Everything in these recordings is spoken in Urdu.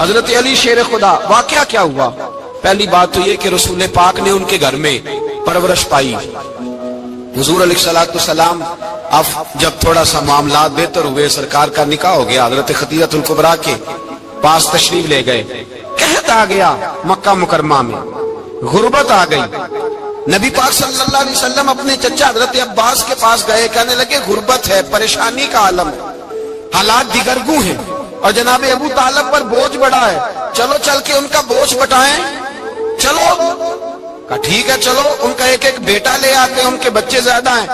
حضرت علی شیر خدا، واقعہ کیا ہوا؟ پہلی بات تو یہ کہ رسول پاک نے ان کے گھر میں پرورش پائی۔ حضور علیہ الصلوۃ والسلام اب جب تھوڑا سا معاملات بہتر ہوئے، سرکار کا نکاح ہو گیا، حضرت خدیجہ الکبریٰ کے پاس تشریف لے گئے۔ قحط آ گیا مکہ مکرمہ میں، غربت آ گئی۔ نبی پاک صلی اللہ علیہ وسلم اپنے چچا حضرت عباس کے پاس گئے، کہنے لگے غربت ہے، پریشانی کا عالم ہے، حالات دیگرگوں ہیں، اور جناب ابو طالب پر بوجھ بڑا ہے، چلو چل کے ان کا بوجھ بٹائیں۔ چلو کہا ٹھیک ہے، چلو ان کا ایک ایک بیٹا لے آتے ہیں، ان کے بچے زیادہ ہیں،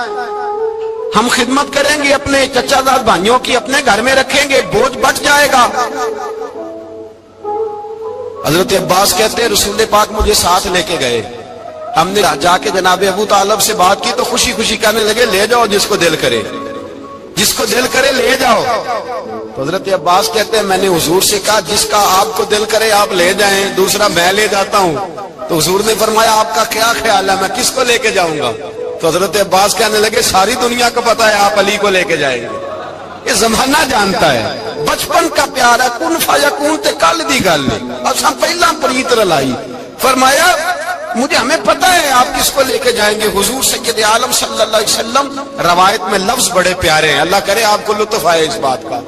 ہم خدمت کریں گے اپنے چچا زاد بھائیوں کی، اپنے گھر میں رکھیں گے، بوجھ بٹ جائے گا۔ حضرت عباس کہتے ہیں رسول پاک مجھے ساتھ لے کے گئے، ہم نے جا کے جناب ابو طالب سے بات کی تو خوشی خوشی کہنے لگے لے جاؤ جس کو دل کرے، جس کو دل کرے لے جاؤ۔ تو حضرت عباس کہتے ہیں میں نے حضور سے کہا جس کا آپ کو دل کرے آپ لے جائیں، دوسرا میں لے جاتا ہوں۔ تو حضور نے فرمایا آپ کا کیا خیال ہے، میں کس کو لے کے جاؤں گا؟ تو حضرت عباس کہنے لگے ساری دنیا کو پتا ہے آپ علی کو لے کے جائیں گے، یہ زمانہ جانتا ہے، بچپن کا پیار ہے، کن فیکون تے کل دی گل نہیں، اور سب پہلا پریت رلائی۔ فرمایا مجھے ہمیں پتہ ہے آپ کس کو لے کے جائیں گے، حضور سید عالم صلی اللہ علیہ وسلم۔ روایت میں لفظ بڑے پیارے ہیں، اللہ کرے آپ کو لطف آئے اس بات کا،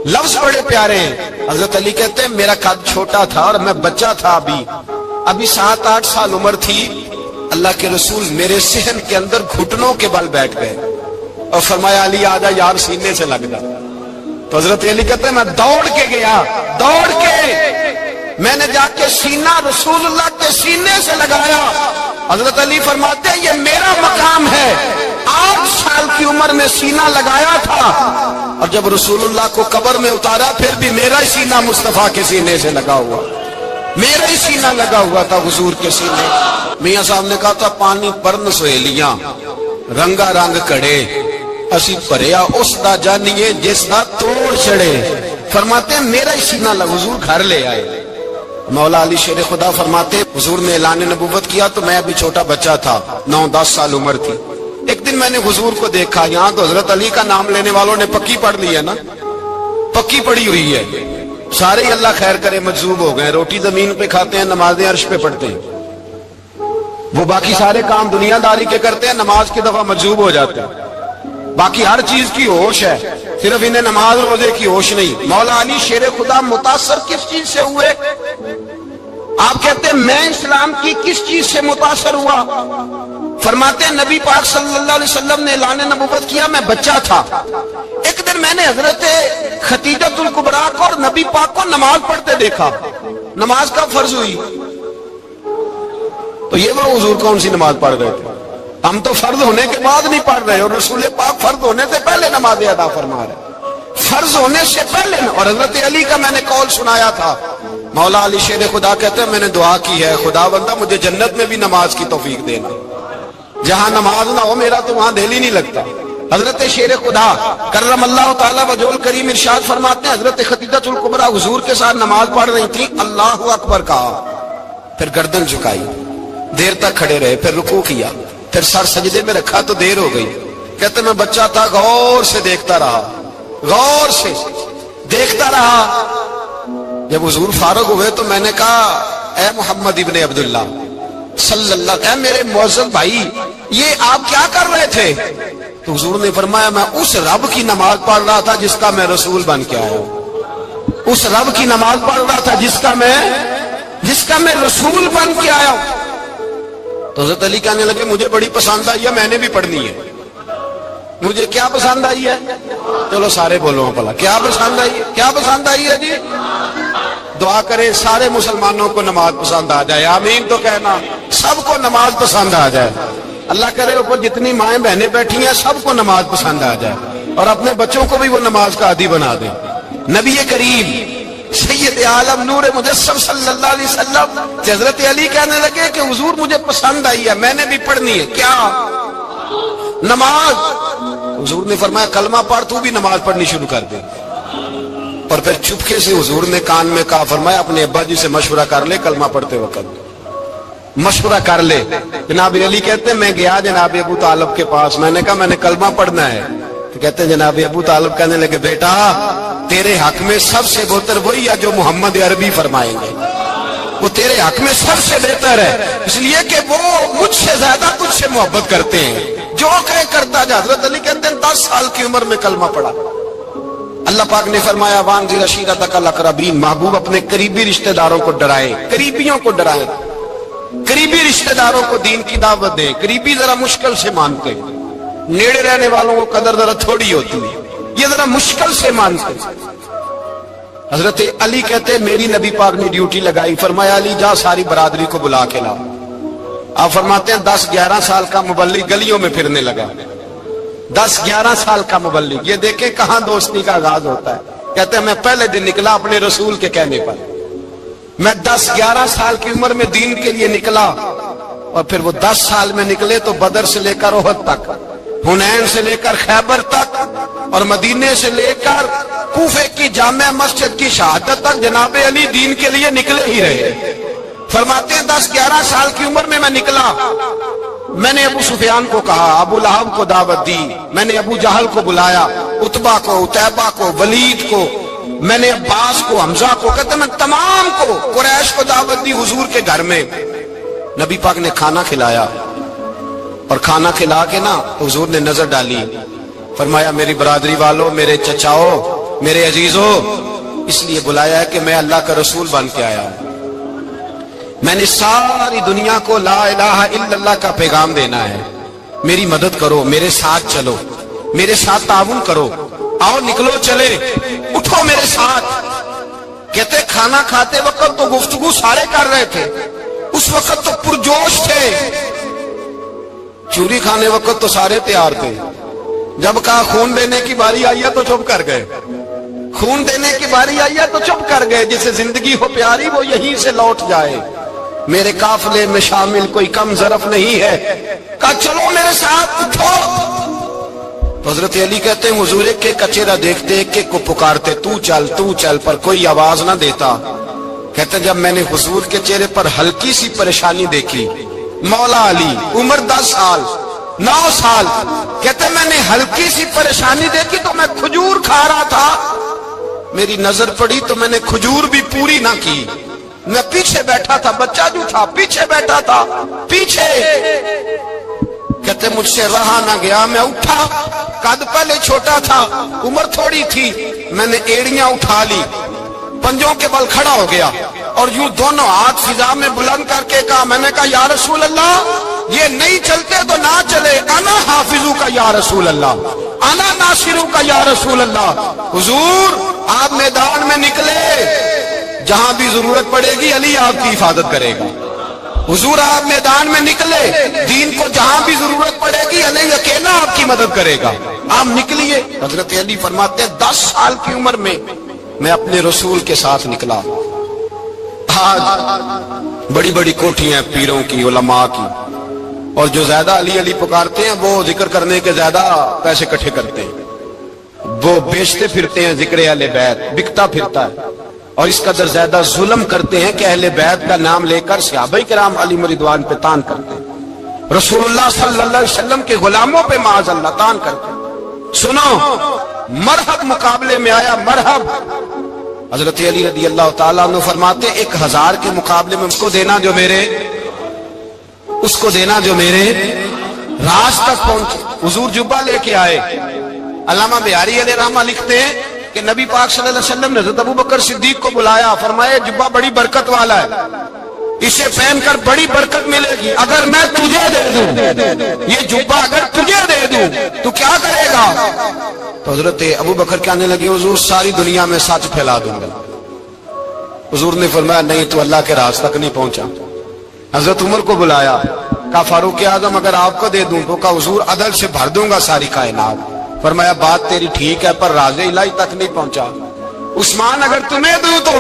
لفظ بڑے پیارے ہیں۔ حضرت علی کہتے ہیں میرا قد چھوٹا تھا اور میں بچہ تھا، ابھی 7-8 سال عمر تھی، اللہ کے رسول میرے صحن کے اندر گھٹنوں کے بل بیٹھ گئے اور فرمایا علی آجا یار سینے سے لگ جا۔ تو حضرت علی کہتے ہیں میں دوڑ کے گیا، دوڑ کے میں نے جا کے سینہ رسول اللہ کے سینے سے لگایا۔ حضرت علی فرماتے ہیں یہ میرا مقام ہے، 8 سال کی عمر میں سینہ لگایا تھا، اور جب رسول اللہ کو قبر میں اتارا پھر بھی میرا ہی سینہ مصطفیٰ کے سینے سے لگا ہوا، میرا ہی سینہ لگا ہوا تھا حضور کے سینے۔ میاں صاحب نے کہا تھا پانی پرن سہیلیاں رنگا رنگ کڑے، اسی پریا اس دا جانیے جس دا توڑ چڑے۔ فرماتے ہیں میرا ہی سینہ لگا، حضور گھر لے آئے۔ مولا علی شیر خدا فرماتے حضور نے اعلان نبوت کیا تو میں ابھی چھوٹا بچہ تھا، 9-10 سال عمر تھی۔ ایک دن میں نے حضور کو دیکھا، یہاں تو حضرت علی کا نام لینے والوں نے پکی پڑھ لی ہے نا، پکی پڑھی ہوئی ہے، سارے ہی اللہ خیر کرے مجذوب ہو گئے، روٹی زمین پہ کھاتے ہیں، نمازیں عرش پہ پڑھتے ہیں، وہ باقی سارے کام دنیا داری کے کرتے ہیں، نماز کی دفعہ مجذوب ہو جاتے ہیں، باقی ہر چیز کی ہوش ہے، صرف انہیں نماز روزے کی ہوش نہیں۔ مولا علی شیر خدا متاثر کس چیز سے ہوئے؟ آپ کہتے ہیں میں اسلام کی کس چیز سے متاثر ہوا؟ فرماتے ہیں نبی پاک صلی اللہ علیہ وسلم نے اعلان نبوت کیا، میں بچہ تھا، ایک دن میں نے حضرت خدیجہ الکبریٰ کو اور نبی پاک کو نماز پڑھتے دیکھا۔ نماز کب فرض ہوئی؟ تو یہ وہ حضور کون سی نماز پڑھ رہے تھے؟ ہم تو فرض ہونے کے بعد نہیں پڑھ رہے، اور رسول پاک فرض ہونے سے پہلے نماز ادا فرما رہے، فرض ہونے سے پہلے۔ اور حضرت علی کا میں نے قول سنایا تھا، مولا علی شیر خدا کہتے ہیں میں نے دعا کی ہے خدا بندہ مجھے جنت میں بھی نماز کی توفیق دینا، جہاں نماز نہ ہو میرا تو وہاں دل ہی نہیں لگتا۔ حضرت شیر خدا کرم اللہ تعالیٰ وجہ الکریم ارشاد فرماتے ہیں حضرت خدیجہ الکبریٰ حضور کے ساتھ نماز پڑھ رہی تھی، اللہ اکبر کہا، پھر گردن جھکائی، دیر تک کھڑے رہے، پھر رکوع کیا، پھر سر سجدے میں رکھا تو دیر ہو گئی۔ کہتے میں بچہ تھا، غور سے دیکھتا رہا، غور سے دیکھتا رہا۔ جب حضور فارغ ہوئے تو میں نے کہا اے محمد ابن عبداللہ صلی اللہ، اے میرے معزز بھائی یہ آپ کیا کر رہے تھے؟ تو حضور نے فرمایا میں اس رب کی نماز پڑھ رہا تھا جس کا میں رسول بن کے آیا ہوں، اس رب کی نماز پڑھ رہا تھا جس کا میں رسول بن کے آیا ہوں۔ تو حضرت علی کہنے لگے مجھے بڑی پسند آئی ہے، میں نے بھی پڑھنی ہے۔ مجھے کیا پسند آئی ہے؟ چلو سارے بولو بھلا کیا پسند آئی ہے؟ کیا پسند آئی ہے جی؟ دعا کرے سارے مسلمانوں کو نماز پسند آ جائے، آمین تو کہنا، سب کو نماز پسند آ جائے۔ اللہ کرے اوپر جتنی مائیں بہنیں بیٹھی ہیں سب کو نماز پسند آ جائے، اور اپنے بچوں کو بھی وہ نماز کا عادی بنا دیں۔ نبی کریم سید عالم نور مجسم صلی اللہ علیہ وسلم حضرت علی کہنے لگے کہ حضور مجھے پسند آئی ہے، میں نے بھی پڑھنی ہے۔ کیا؟ نماز۔ حضور نے فرمایا کلمہ پڑھ، تو بھی نماز پڑھنی شروع کر دے۔ اور پھر چپکے سے حضور نے کان میں کہا، فرمایا اپنے ابا جی سے مشورہ کر لے کلمہ پڑھتے وقت، مشورہ کر لے۔ جناب علی کہتے ہیں میں گیا جناب ابو طالب کے پاس، میں نے کہا میں نے کلمہ پڑھنا ہے، تو کہتے ہیں جناب ابو طالب کہنے لگے بیٹا تیرے حق میں سب سے بہتر وہی ہے جو محمد عربی فرمائیں گے، وہ تیرے حق میں سب سے بہتر ہے، اس لیے کہ وہ مجھ سے زیادہ تجھ سے محبت کرتے ہیں، جو کہے کرتا جا۔ حضرت علی کہتے ہیں 10 سال کی عمر میں کلمہ پڑھا۔ اللہ پاک نے فرمایا وانذر عشیرتک الاقربین، محبوب اپنے قریبی رشتہ داروں کو ڈرائیں، قریبیوں کو ڈرائیں، قریبی رشتہ داروں کو دین کی دعوت دیں۔ قریبی ذرا مشکل سے مانتے، نیڑے رہنے والوں کو قدر ذرا تھوڑی ہوتی ہے، یہ ذرا مشکل سے مانتے۔ حضرت علی کہتے ہیں میری نبی پاک نے ڈیوٹی لگائی، فرمایا علی جا ساری برادری کو بلا کے لاؤ۔ آپ فرماتے ہیں 10-11 سال کا مبلغ گلیوں میں پھرنے لگا، 10-11 سال کا مبلغ، یہ دیکھیں کہاں دوستی کا آغاز ہوتا ہے۔ کہتے ہیں میں پہلے دن نکلا اپنے رسول کے کہنے پر، میں 10-11 سال کی عمر میں دین کے لیے نکلا، اور پھر وہ 10 سال میں نکلے تو بدر سے لے کر احد تک، حنین سے لے کر خیبر تک، اور مدینے سے لے کر کوفے کی جامع مسجد کی شہادت تک جناب علی دین کے لیے نکلے ہی رہے۔ فرماتے ہیں 10-11 سال کی عمر میں نکلا، میں نے ابو سفیان کو کہا، ابو لہب کو دعوت دی، میں نے ابو جہل کو بلایا، عتبہ کو، عتیبہ کو، ولید کو، میں نے عباس کو، حمزہ کو، کہتے میں تمام کو، قریش کو دعوت دی حضور کے گھر میں۔ نبی پاک نے کھانا کھلایا، اور کھانا کھلا کے نا حضور نے نظر ڈالی، فرمایا میری برادری والوں، میرے چچاؤ، میرے عزیزوں، اس لیے بلایا ہے کہ میں اللہ کا رسول بن کے آیا ہوں، میں نے ساری دنیا کو لا الہ الا اللہ کا پیغام دینا ہے، میری مدد کرو، میرے ساتھ چلو، میرے ساتھ تعاون کرو، آؤ نکلو چلے، اٹھو میرے ساتھ۔ کہتے کھانا کھاتے وقت تو گفتگو سارے کر رہے تھے، اس وقت تو پرجوش تھے، چوری کھانے وقت تو سارے تیار تھے، جب کہا خون دینے کی باری آئی ہے تو چپ کر گئے، خون دینے کی باری آئی ہے تو چپ کر گئے، جسے زندگی ہو پیاری وہ یہیں سے لوٹ جائے، میرے قافلے میں شامل کوئی کم ظرف نہیں ہے، کہا چلو میرے ساتھ اٹھو۔ تو حضرت علی کہتے ہیں حضور ایک ایک کا چہرہ دیکھتے، ایک ایک کو پکارتے، تو چل، پر کوئی آواز نہ دیتا۔ کہتے ہیں جب میں نے حضور کے چہرے پر ہلکی سی پریشانی دیکھی، مولا علی عمر 10 سال 9 سال، کہتے ہیں میں نے ہلکی سی پریشانی دیکھی تو میں کھجور کھا رہا تھا، میری نظر پڑی تو میں نے کھجور بھی پوری نہ کی، میں پیچھے بیٹھا تھا، بچہ جو تھا پیچھے بیٹھا تھا، پیچھے۔ کہتے مجھ سے رہا نہ گیا، میں اٹھا، قد پہلے چھوٹا تھا، عمر تھوڑی تھی، میں نے ایڑیاں اٹھا لی، پنجوں کے بل کھڑا ہو گیا، اور یوں دونوں ہاتھ فضا میں بلند کر کے کہا، میں نے کہا یا رسول اللہ یہ نہیں چلتے تو نہ چلے، انا حافظو کا یا رسول اللہ، انا ناصرو کا یا رسول اللہ۔ حضور آپ میدان میں نکلے، جہاں بھی ضرورت پڑے گی علی آپ کی حفاظت کرے گا۔ حضور آپ میدان میں نکلے، دین کو جہاں بھی ضرورت پڑے گی علی اکیلا آپ کی مدد کرے گا، آپ نکلیے۔ حضرت علی فرماتے ہیں 10 سال کی عمر میں میں اپنے رسول کے ساتھ نکلا۔ آج بڑی بڑی کوٹھیاں پیروں کی، علماء کی، اور جو زیادہ علی علی پکارتے ہیں وہ ذکر کرنے کے زیادہ پیسے اکٹھے کرتے ہیں، وہ بیچتے پھرتے ہیں، ذکر اہل بیت بکتا پھرتا ہے، اور اس قدر زیادہ ظلم کرتے ہیں کہ اہل بیت کا نام لے کر صحابہ کرام علی رضوان پہ تان کرتے ہیں، رسول اللہ صلی اللہ علیہ وسلم کے غلاموں پہ معاذ اللہ تان کرتے ہیں۔ سنو، مرحب مقابلے میں آیا، مرحب۔ حضرت علی رضی اللہ تعالیٰ عنہ فرماتے 1000 کے مقابلے میں اس کو دینا جو میرے راز تک پہنچے۔ حضور جبہ لے کے آئے۔ علامہ بہاری علیہ رحمہ لکھتے ہیں کہ نبی پاک صلی اللہ علیہ وسلم نے حضرت ابوبکر صدیق کو بلایا، فرمایا جبہ بڑی برکت والا ہے، اسے پہن کر بڑی برکت ملے گی، اگر میں تجھے دے دوں یہ جبہ، اگر تجھے دے دوں تو کیا کرے گا؟ تو حضرت ابوبکر کہنے لگے حضور ساری دنیا میں سچ پھیلا دوں گا۔ حضور نے فرمایا نہیں، تو اللہ کے راز تک نہیں پہنچا۔ حضرت عمر کو بلایا، کہا فاروق اعظم اگر آپ کو دے دوں تو کہا حضور عدل سے بھر دوں گا ساری کائنات۔ فرمایا بات تیری ٹھیک ہے پر راز الہی تک نہیں پہنچا۔ عثمان اگر تمہیں دوں تو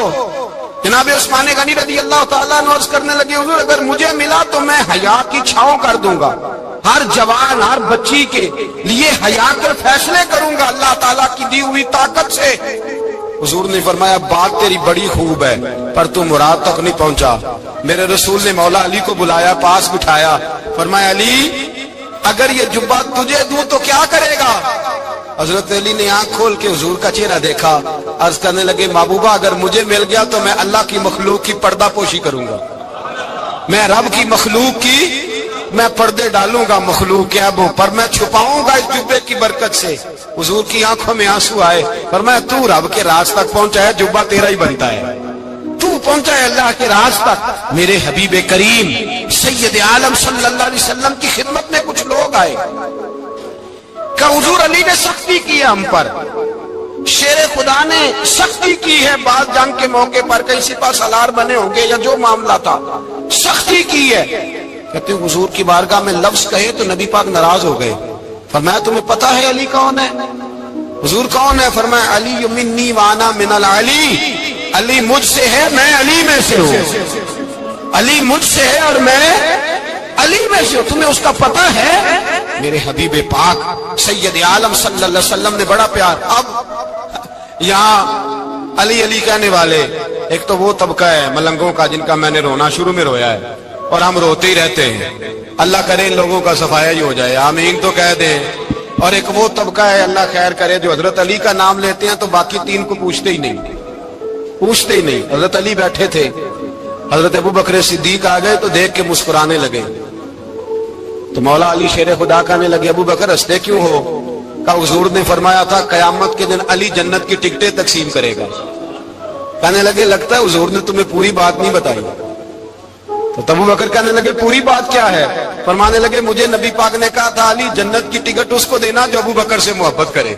جناب عثمان غنی رضی اللہ تعالیٰ عنہ عرض کرنے لگے حضور اگر مجھے ملا تو میں حیا کی چھاؤں کر دوں گا، ہر جوان ہر بچی کے لیے حیا کے فیصلے کروں گا اللہ تعالیٰ کی دی ہوئی طاقت سے۔ حضور نے فرمایا بات تیری بڑی خوب ہے پر تو مراد تک نہیں پہنچا۔ میرے رسول نے مولا علی کو بلایا، پاس بٹھایا، فرمایا علی اگر یہ جبہ تجھے دوں تو کیا کرے گا؟ حضرت علی نے آنکھ کھول کے حضور کا چہرہ دیکھا، عرض کرنے لگے محبوبہ اگر مجھے مل گیا تو میں اللہ کی مخلوق کی پردہ پوشی کروں گا، میں رب کی مخلوق کی میں پردے ڈالوں گا مخلوق کے ابوں پر، میں چھپاؤں گا اس جبے کی برکت سے۔ حضور کی آنکھوں میں آنسو آئے، فرمایا تو رب کے راز تک پہنچا ہے، جبہ تیرا ہی بنتا ہے، تو پہنچا ہے اللہ کے راز تک۔ میرے حبیب کریم سید عالم صلی اللہ علیہ وسلم کی خدمت میں کچھ لوگ آئے کہ حضور علی نے سختی کی ہے ہم پر، شیر خدا نے سختی کی ہے، بعض جنگ کے موقع پر کہیں سپاہ سالار بنے ہوں گے یا جو معاملہ تھا، سختی کی ہے۔ کہتے ہیں حضور کی بارگاہ میں لفظ کہے تو نبی پاک ناراض ہو گئے۔ فرمایا تمہیں پتا ہے علی کون ہے؟ حضور کون ہے؟ فرمایا علی منی وانا من العلی، علی مجھ سے ہے میں علی میں سے ہوں، علی مجھ سے ہے اور میں علی میں سے ہوں، تمہیں اس کا پتہ ہے؟ میرے حبیب پاک سید عالم صلی اللہ علیہ وسلم نے بڑا پیار۔ اب یہاں علی علی کہنے والے ایک تو وہ طبقہ ہے ملنگوں کا جن کا میں نے رونا شروع میں رویا ہے اور ہم روتے ہی رہتے ہیں، اللہ کرے ان لوگوں کا صفایا ہی ہو جائے، آمین تو کہہ دیں۔ اور ایک وہ طبقہ ہے اللہ خیر کرے جو حضرت علی کا نام لیتے ہیں تو باقی تین کو پوچھتے ہی نہیں، پوچھتے ہی نہیں۔ حضرت علی بیٹھے تھے، حضرت ابو بکر صدیق آ گئے تو دیکھ کے مسکرانے لگے، تو مولا علی شیر خدا کہنے لگے ابو بکر ہنستے کیوں ہو؟ کہ حضور نے فرمایا تھا قیامت کے دن علی جنت کی ٹکٹیں تقسیم کرے گا۔ کہنے لگے لگتا ہے حضور نے تمہیں پوری بات نہیں بتائی۔ تو ابو بکر کہنے لگے پوری بات کیا ہے؟ فرمانے لگے مجھے نبی پاک نے کہا تھا علی جنت کی ٹکٹ اس کو دینا جو ابو بکر سے محبت کرے،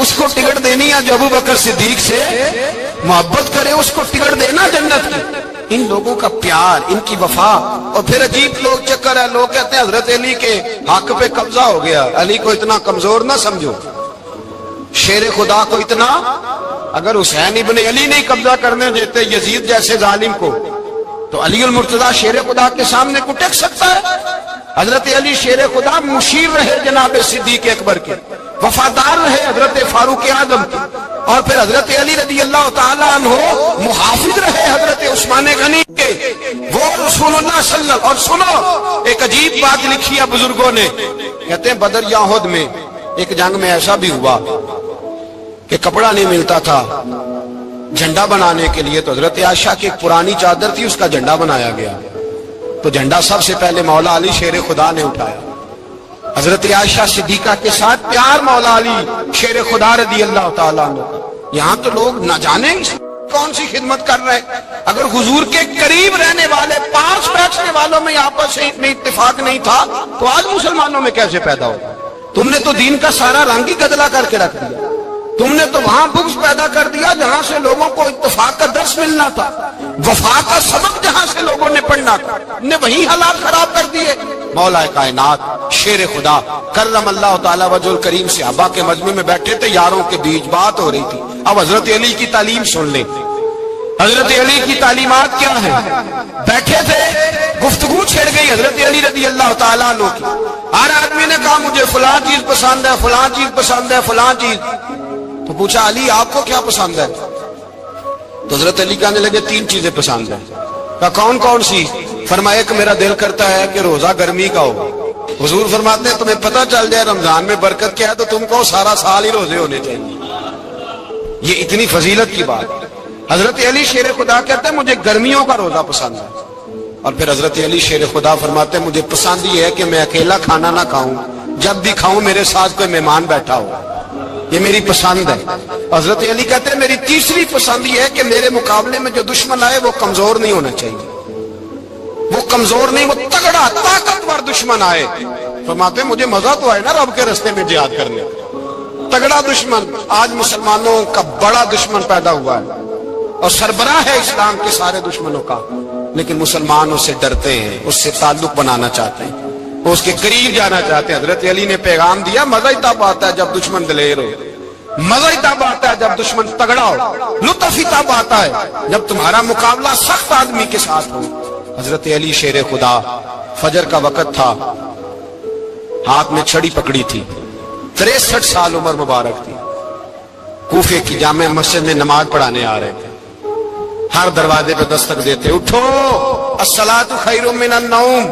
اس کو ٹکٹ دینی ہے جو ابو بکر صدیق سے محبت کرے، اس کو ٹکٹ دینا جنت کی۔ ان لوگوں کا پیار، ان کی وفا۔ اور پھر عجیب لوگ چکر ہے، لوگ کہتے ہیں حضرت علی کے حق پہ قبضہ ہو گیا، علی کو اتنا کمزور نہ سمجھو، شیر خدا کو اتنا، اگر حسین ابن علی نہیں قبضہ کرنے دیتے یزید جیسے ظالم کو تو علی المرتضی شیر خدا کے سامنے کو ٹک سکتا ہے؟ حضرت علی شیر خدا مشیر رہے جناب صدیق اکبر کے، وفادار رہے حضرت فاروق اعظم کے، اور پھر حضرت علی رضی اللہ تعالیٰ عنہ محافظ رہے حضرت عثمان غنی کے، وہ رسول اللہ صلی اللہ علیہ وسلم۔ اور سنو ایک عجیب بات لکھی ہے بزرگوں نے، کہتے ہیں بدر یا احد میں ایک جنگ میں ایسا بھی ہوا کہ کپڑا نہیں ملتا تھا جھنڈا بنانے کے لیے، تو حضرت عائشہ کی ایک پرانی چادر تھی، اس کا جھنڈا بنایا گیا، تو جھنڈا سب سے پہلے مولا علی شیر خدا نے اٹھایا۔ حضرت عائشہ صدیقہ کے ساتھ پیار مولا علی شیر خدا رضی اللہ تعالیٰ عنہ۔ یہاں تو لوگ نہ جانے کون سی خدمت کر رہے ہیں۔ اگر حضور کے قریب رہنے والے پاس بیٹھنے والوں میں آپس میں اتفاق نہیں تھا تو آج مسلمانوں میں کیسے پیدا ہو؟ تم نے تو دین کا سارا رنگ ہی گدلا کر کے رکھ دیا، تم نے تو وہاں بغض پیدا کر دیا جہاں سے لوگوں کو اتفاق کا درس ملنا تھا، وفا کا سبق جہاں سے لوگوں نے پڑھنا تھا، نے وہی حالات خراب کر دیے۔ مولا کائنات شیر خدا کرم اللہ تعالی وجہ الکریم صحابہ کے مجمع میں بیٹھے تھے، یاروں کے بیچ بات ہو رہی تھی۔ اب حضرت علی کی تعلیم سن لیں، حضرت علی کی تعلیمات کیا ہیں؟ بیٹھے تھے، گفتگو چھڑ گئی حضرت علی رضی اللہ تعالیٰ عنہ کی، ہر آدمی نے کہا مجھے فلاں چیز پسند ہے، فلاں چیز پسند ہے، فلاں چیز۔ تو پوچھا علی آپ کو کیا پسند ہے؟ تو حضرت علی کہنے لگے تین چیزیں پسند ہیں۔ کہا کون کون سی؟ فرمایا کہ میرا دل کرتا ہے کہ روزہ گرمی کا ہو۔ حضور فرماتے ہیں تمہیں پتہ چل جائے رمضان میں برکت کیا ہے تو تم کو سارا سال ہی روزے ہونے چاہیے، یہ اتنی فضیلت کی بات۔ حضرت علی شیر خدا کہتے ہیں مجھے گرمیوں کا روزہ پسند ہے، اور پھر حضرت علی شیر خدا فرماتے ہیں مجھے پسند یہ ہے کہ میں اکیلا کھانا نہ کھاؤں، جب بھی کھاؤں میرے ساتھ کوئی مہمان بیٹھا ہو، یہ میری پسند ہے۔ حضرت علی کہتے ہیں میری تیسری پسند یہ ہے کہ میرے مقابلے میں جو دشمن آئے وہ کمزور نہیں ہونا چاہیے، وہ کمزور نہیں، وہ تگڑا طاقتور دشمن آئے۔ فرماتے ہیں مجھے مزہ تو آئے نا رب کے رستے میں جہاد کرنے، تگڑا دشمن۔ آج مسلمانوں کا بڑا دشمن پیدا ہوا ہے اور سربراہ ہے اسلام کے سارے دشمنوں کا، لیکن مسلمان اس سے ڈرتے ہیں، اس سے تعلق بنانا چاہتے ہیں، وہ اس کے قریب جانا چاہتے ہیں۔ حضرت علی نے پیغام دیا مزہ ہی تب آتا ہے جب دشمن دلیر ہو، مزہ ہی تب آتا ہے جب دشمن تگڑا ہو، لطف ہی تب آتا ہے جب تمہارا مقابلہ سخت آدمی کے ساتھ ہو۔ حضرت علی شیر خدا، فجر کا وقت تھا، ہاتھ میں چھڑی پکڑی تھی، 63 سال عمر مبارک تھی، کوفے کی جامع مسجد میں نماز پڑھانے آ رہے تھے، ہر دروازے پہ دستک دیتے اٹھو الصلاۃ خیر من النوم۔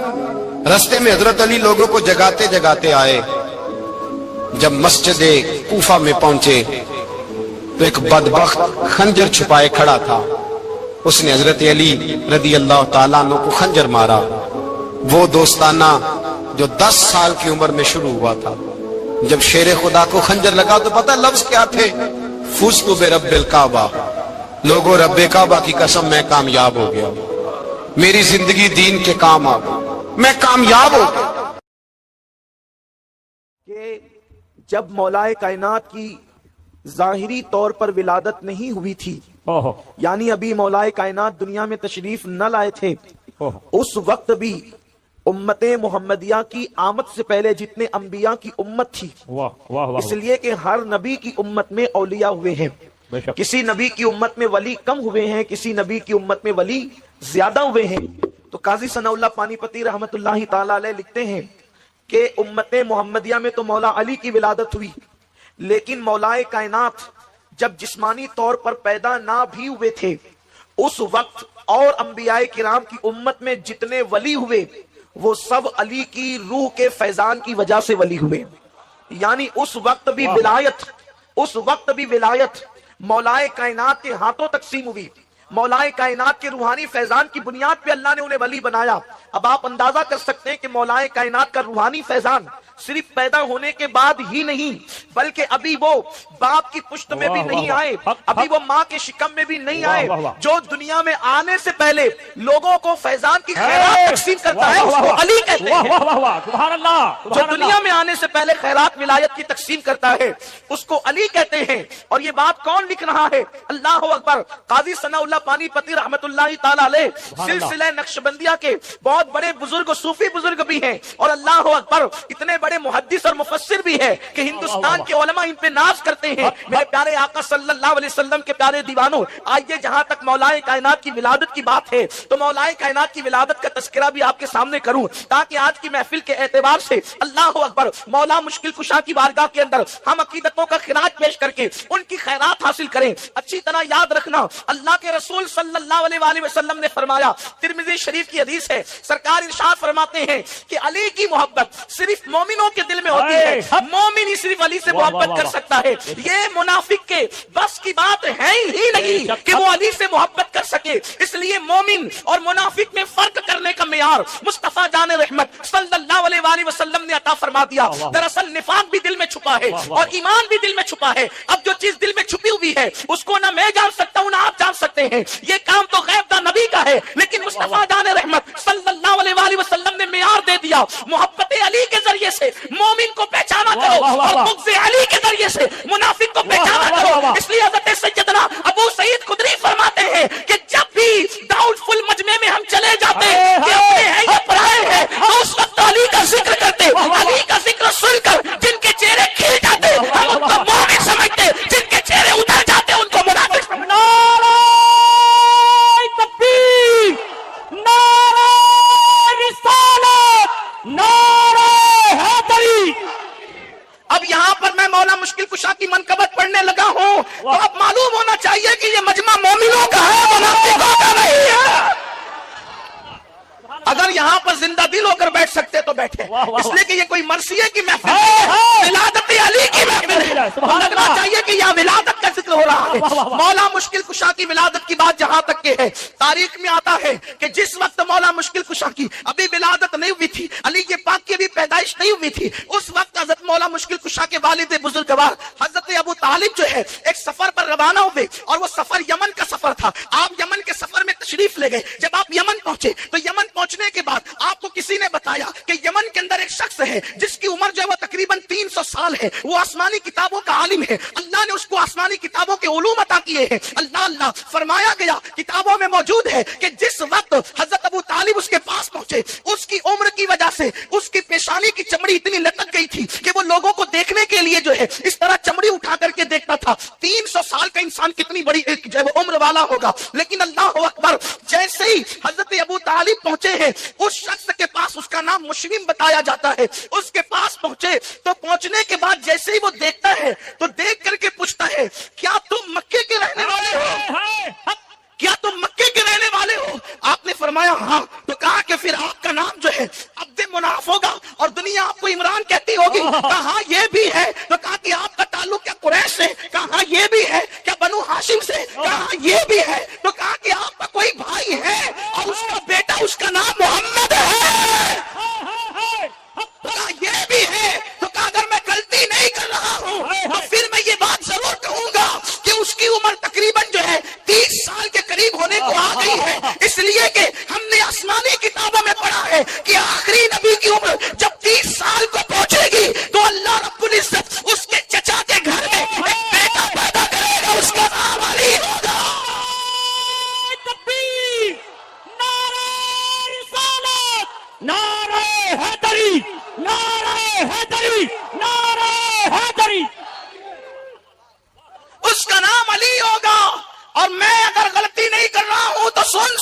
رستے میں حضرت علی لوگوں کو جگاتے جگاتے آئے، جب مسجد کوفہ میں پہنچے تو ایک بدبخت خنجر چھپائے کھڑا تھا، اس نے حضرت علی رضی اللہ تعالیٰ عنہ کو خنجر مارا۔ وہ دوستانہ جو 10 سال کی عمر میں شروع ہوا تھا، جب شیر خدا کو خنجر لگا تو پتہ لفظ کیا تھے؟ فزت برب الکعبہ، لوگوں رب کعبہ کی قسم میں کامیاب ہو گیا، میری زندگی دین کے کام آ گئی، میں کامیاب ہو گیا۔ کہ جب مولائے کائنات کی ظاہری طور پر ولادت نہیں ہوئی تھی، یعنی ابھی مولائے کائنات دنیا میں تشریف نہ لائے تھے، اس وقت بھی امت محمدیہ کی آمد سے پہلے جتنے انبیاء کی امت تھی، اس لیے کہ ہر نبی کی امت میں اولیاء ہوئے ہیں، کسی نبی کی امت میں ولی کم ہوئے ہیں، کسی نبی کی امت میں ولی زیادہ ہوئے ہیں۔ تو قاضی ثناء اللہ پانی پتی رحمت اللہ تعالی علیہ لکھتے ہیں کہ امت محمدیہ میں تو مولا علی کی ولادت ہوئی، لیکن مولائے کائنات جب جسمانی طور پر پیدا نہ بھی ہوئے تھے، اس وقت اور انبیاء کرام کی امت میں جتنے ولی ہوئے وہ سب علی کی روح کے فیضان کی وجہ سے ولی ہوئے، یعنی اس وقت بھی ولایت مولائے کائنات کے ہاتھوں تقسیم ہوئی، مولائے کائنات کے روحانی فیضان کی بنیاد پہ اللہ نے انہیں ولی بنایا۔ اب آپ اندازہ کر سکتے ہیں کہ مولائے کائنات کا روحانی فیضان صرف پیدا ہونے کے بعد ہی نہیں، بلکہ ابھی وہ باپ کی پشت میں بھی نہیں آئے، ابھی وہ ماں کے شکم میں بھی نہیں آئے، جو دنیا میں آنے سے پہلے لوگوں کو فیضان کی خیرات تقسیم کرتا ہے اس کو علی کہتے ہیں۔ جو دنیا میں آنے سے پہلے خیرات ولایت کی تقسیم کرتا ہے اس کو علی کہتے ہیں۔ اور یہ بات کون لکھ رہا ہے؟ اللہ اکبر، قاضی ثناء اللہ پانی پتی رحمت اللہ تعالی علیہ سلسلہ نقشبندیہ کے بہت بڑے بزرگ صوفی بزرگ بھی ہیں، اور اللہ اکبر اتنے بڑے محدث اور مفسر بھی ہے کہ ہندوستان کے علماء ان پہ ناز کرتے ہیں۔ میرے پیارے آقا صلی اللہ علیہ وسلم کے پیارے دیوانوں، آئیے جہاں تک مولائے کائنات کی ولادت کی بات ہے تو مولائے کائنات کی ولادت کا تذکرہ بھی آپ کے سامنے کروں، تاکہ آج کی محفل کے اعتبار سے اللہ اکبر مولا مشکل کشا کی بارگاہ کے اندر ہم عقیدتوں کا خراج پیش کر کے ان کی خیرات حاصل کریں۔ اچھی طرح یاد رکھنا، اللہ کے رسول صلی اللہ علیہ وآلہ وسلم نے فرمایا، ترمذی شریف کی حدیث ہے، سرکار ارشاد فرماتے ہیں کہ علی کی محبت صرف مومنوں کے دل میں ہوتی ہے، مومن ہی صرف علی سے محبت کر سکتا ہے۔ یہ منافق کے بس کی بات ہے ہی نہیں کہ وہ علی سے محبت کر سکے، اس لیے مومن اور منافق میں فرق کرنے کا معیار مصطفیٰ جان رحمت صلی اللہ علیہ وآلہ وسلم نے عطا فرما دیا۔ دراصل نفاق بھی دل میں چھپا ہے اور ایمان بھی دل میں چھپا ہے۔ اب جو چیز دل میں چھپی ہوئی ہے اس کو نہ میں جان سکتا ہوں نہ آپ جان سکتے ہیں، یہ کام تو غیب دا نبی کا ہے، لیکن مصطفیٰ جان رحمت صلی اللہ علیہ وآلہ وسلم نے معیار دے دیا، محبت علی کے ذریعے سے مومن کو پہچانا کرو اور بغض علی کے ذریعے سے منافق کو پہچانا کرو۔ اس لیے حضرت سیدنا ابو سعید خدری فرماتے ہیں کہ جب بھی ڈاؤٹ فل مجمع میں ہم چلے جاتے کہ اپنے ہیں یا پرائے ہیں تو اس وقت علی کا ذکر کرتے، علی کا ذکر سن کر جن کے چہرے کھل جاتے ہم ان کو مومن سمجھتے، جن کے چہرے اتر جاتے ان کو منافق سمجھتے۔ نعرہ تکبیر، نعرہ رسالت، نعرہ حیدری۔ اب یہاں پر میں مولا مشکل کشا کی منقبت پڑھنے لگا ہوں تو اب معلوم ہونا چاہیے کہ یہ مجمع مومنوں کا ہے، منافقوں کا نہیں ہے۔ اگر یہاں پر زندہ دل ہو کر بیٹھ سکتے تو بیٹھے، اس لیے کہ یہ کوئی مرثیے کی محفل ہے، ولادت علی کی محفل ہے، لگنا چاہیے کہ یہاں ولادت کا ذکر ہو رہا ہے۔ مولا مشکل کشا کی ولادت کی بات جہاں تک کہ ہے، تاریخ میں آتا ہے کہ جس وقت مولا مشکل کشا کی ابھی ولادت نہیں ہوئی تھی، علی کے پاک کی ابھی پیدائش نہیں ہوئی تھی، اس وقت حضرت مولا مشکل کشا کے والد بزرگوار حضرت ابو طالب جو ہے ایک سفر پر روانہ ہوئے، اور وہ سفر یمن کا سفر تھا۔ آپ یمن کے سفر میں تشریف لے گئے۔ جب آپ یمن پہنچے تو یمن پہنچنے کے بعد آپ کو کسی نے بتایا کہ یمن کے اندر ایک شخص ہے جس کی عمر جو ہے وہ تقریباً 300 سال ہے، وہ آسمانی کتابوں کا عالم ہے، اللہ نے اس کو آسمانی کتابوں کے علوم عطا کیے ہیں۔ اللہ فرمایا گیا کتابوں میں موجود ہے کہ جس وقت حضرت ابو طالب اس کے پاس پہنچے، اس کی عمر کی وجہ سے اس کی پیشانی کی چمڑی اتنی لٹک گئی تھی کہ وہ لوگوں کو دیکھنے کے لیے جو ہے اس طرح چمڑی اٹھا کر کے دیکھتا تھا۔ 300 سال کا انسان کتنی بڑی جو ہے وہ عمر والا ہوگا، لیکن اللہ اکبر جیسے ہی حضرت ابو طالب پہنچے ہیں اس شخص کے پاس، اس کا نام مشرم بتایا جاتا ہے، اس کے پاس پہنچے تو پہنچنے کے بعد جیسے ہی وہ دیکھتا ہے تو دیکھ کر کے پوچھتا ہے کیا تم مکے کے رہنے والے ہو؟ کیا تم مکے کے رہنے والے ہو؟ آپ نے فرمایا ہاں۔ تو کہا کہ پھر آپ کا نام جو ہے عبد مناف ہوگا اور دنیا آپ کو عمران کہتی ہوگی۔ کہا یہ بھی ہے۔ تو کہا کہ آپ کا تعلق کیا قریش سے؟ کہا یہ بھی ہے۔ کیا کو آ گئی ہے، اس لیے کہ ہم نے آسمانی کتابوں میں پڑھا ہے کہ آخری نبی کی عمر جب 30 سال کو پہنچے گی تو اللہ رب العزت اس کے چچا کے گھر میں ایک بیٹا پیدا کرے گا، اس کا نام علی ہوگا۔ تکبیر، نعرہ رسالت، نعرہ حیدری، نعرہ حیدری، نعرہ حیدری۔ اس کا نام علی ہوگا، اور میں اگر غلطی نہیں کر رہا ہوں تو سن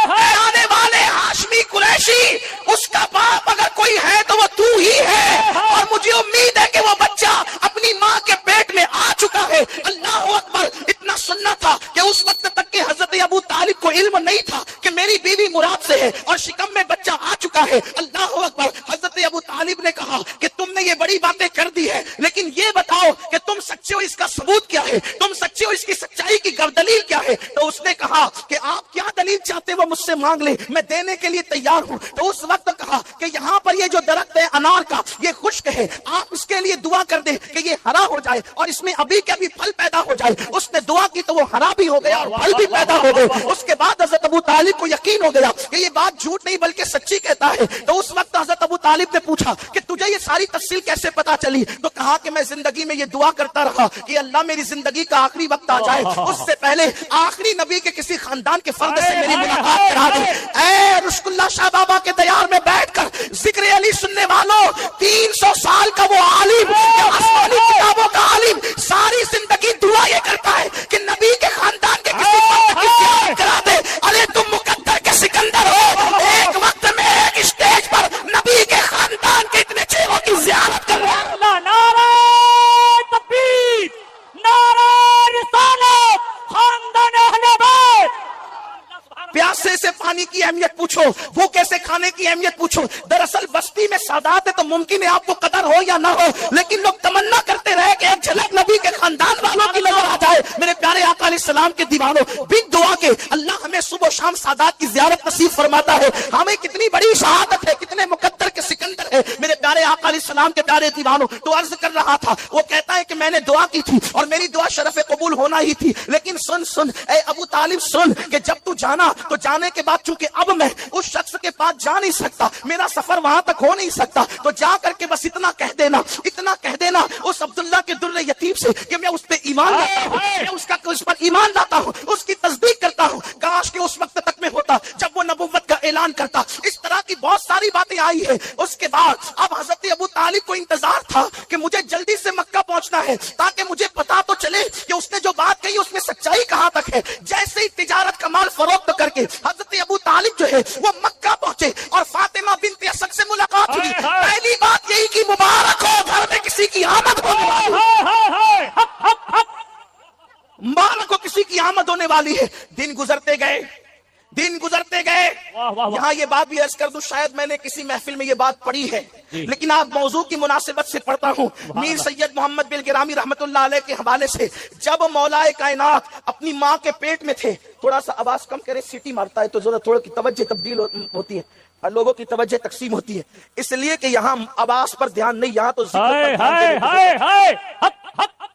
آنے والے ہاشمی قریشی، اس کا باپ اگر کوئی ہے تو وہ تو ہی ہے، اور مجھے امید ہے کہ وہ بچہ اپنی ماں کے پیٹ میں آ چکا ہے۔ اللہ اکبر، اتنا سننا تھا کہ اس وقت تک کہ حضرت ابو طالب کو علم نہیں تھا کہ میری بیوی مراد سے ہے اور شکم میں بچہ آ چکا ہے۔ اللہ اکبر، حضرت ابو طالب نے کہا کہ تم نے یہ بڑی باتیں کر دی ہے، لیکن یہ بتاؤ کہ تم سچے ہو، اس کا ثبوت کیا ہے؟ تم سچے ہو، اس کی سچائی کی دلیل کیا ہے؟ تو اس نے کہا کہ آپ کیا دلیل چاہتے وہ مجھ سے مانگ لیں، میں دینے کے لیے تیار ہوں۔ تو اس وقت کہا کہ یہاں پر یہ جو درخت ہے انار کا، یہ خشک ہے، آپ اس کے لیے دعا کر دیں کہ یہ ہرا ہو جائے اور اس میں ابھی کے ابھی پھل پیدا ہو جائے۔ اس نے دعا کی تو وہ ہرا بھی ہو گیا اور پھل بھی پیدا ہو گئے۔ اس کے بعد حضرت ابو طالب کو یقین ہو گیا کہ یہ بات جھوٹ نہیں بلکہ سچی کہتا ہے۔ تو اس وقت حضرت ابو طالب نے پوچھا کہ تجھے یہ ساری تفصیل کیسے پتا چلی؟ تو کہا کہ میں زندگی میں یہ دعا کرتا رہا کہ اللہ میری زندگی کا آخری وقت آ جائے، اس سے پہلے آخری نبی کے کسی خاندان کے فرد سے میری ملاقات کرا دے۔ اے رشک اللہ شاہ بابا کے دیار میں بیٹھ کر ذکر علی سننے والوں، 300 سال کا وہ عالم، آسمانی کتابوں کا عالم، ساری زندگی دعا یہ کرتا ہے کہ نبی کے خاندان کے کسی فرد کی زیارت کرا دے۔ ارے تم مقدر کے سکندر ہو، ایک وقت میں ایک اسٹیج پر نبی کے خاندان کے اتنے چہروں کی زیارت کر رہا ہے۔ نعرہ تکبیر، نعرہ رسالت، خاندان اہل بیت۔ پیاسے سے پانی کی اہمیت پوچھو، بھوکے سے کھانے کی اہمیت پوچھو۔ دراصل بستی میں سادات ہے تو ممکن ہے آپ کو قدر ہو یا نہ ہو، لیکن لوگ تمنا کرتے رہے کہ ایک جھلک نبی کے خاندان والوں کی نظر آ جائے۔ میرے پیارے آقا علیہ السلام کے دیوانوں، بن دعا کے اللہ ہمیں صبح و شام سادات کی زیارت نصیب فرماتا ہے۔ ہمیں کتنی بڑی شہادت ہے، کتنے مقدر کے سکندر ہے میرے پیارے آقا علیہ السلام کے پیارے دیوانوں۔ تو عرض کر رہا تھا، وہ کہتا ہے کہ میں نے دعا کی تھی اور میری دعا شرف قبول ہونا ہی تھی، لیکن سن اے ابو طالب سن کہ جب تو جانا تو جانے کے بعد چونکہ اب میں اس شخص کے پاس جا نہیں سکتا، میرا سفر وہاں تک ہو نہیں سکتا، تو جا کر کے بس اتنا کہہ دینا اس عبداللہ کے در یتیم سے کہ میں اس پہ ایمان لاتا ہوں، میں اس پر ایمان لاتا ہوں، اس کی تصدیق کرتا ہوں۔ کاش کہ اس وقت تک میں ہوتا جب وہ نبوت کا اعلان کرتا۔ اس طرح کی بہت ساری باتیں آئی ہیں۔ اس کے بعد اب حضرت ابو طالب کو انتظار تھا کہ مجھے جلدی سے مکہ پہنچنا ہے تاکہ مجھے پتا تو چلے کہ اس نے جو بات کہی اس میں سچائی کہاں تک ہے۔ جیسے ہی تجارت کا مال فروخت کر کے حضرت ابو طالب جو ہے وہ مکہ پہنچے اور فاطمہ بنت اسد سے ملاقات ہوئی۔ پہلی بات یہی کہ مبارک ہو، گھر میں کسی کی آمد ہونے والی ہے، مبارک ہو کسی کی آمد ہونے والی ہے۔ دن گزرتے گئے۔ یہاں یہ بات بھی عرض کر دوں، شاید میں نے کسی محفل میں یہ بات پڑھی ہے، لیکن آپ موضوع کی مناسبت سے پڑھتا ہوں۔ میر سید محمد بن گرامی رحمت اللہ علیہ کے حوالے سے، جب مولا کائنات اپنی ماں کے پیٹ میں تھے، تھوڑا سا آواز کم کرے، سیٹی مارتا ہے تو ذرا تھوڑا کی توجہ تبدیل ہوتی ہے، لوگوں کی توجہ تقسیم ہوتی ہے، اس لیے کہ یہاں آواز پر دھیان نہیں، یہاں تو ذکر پر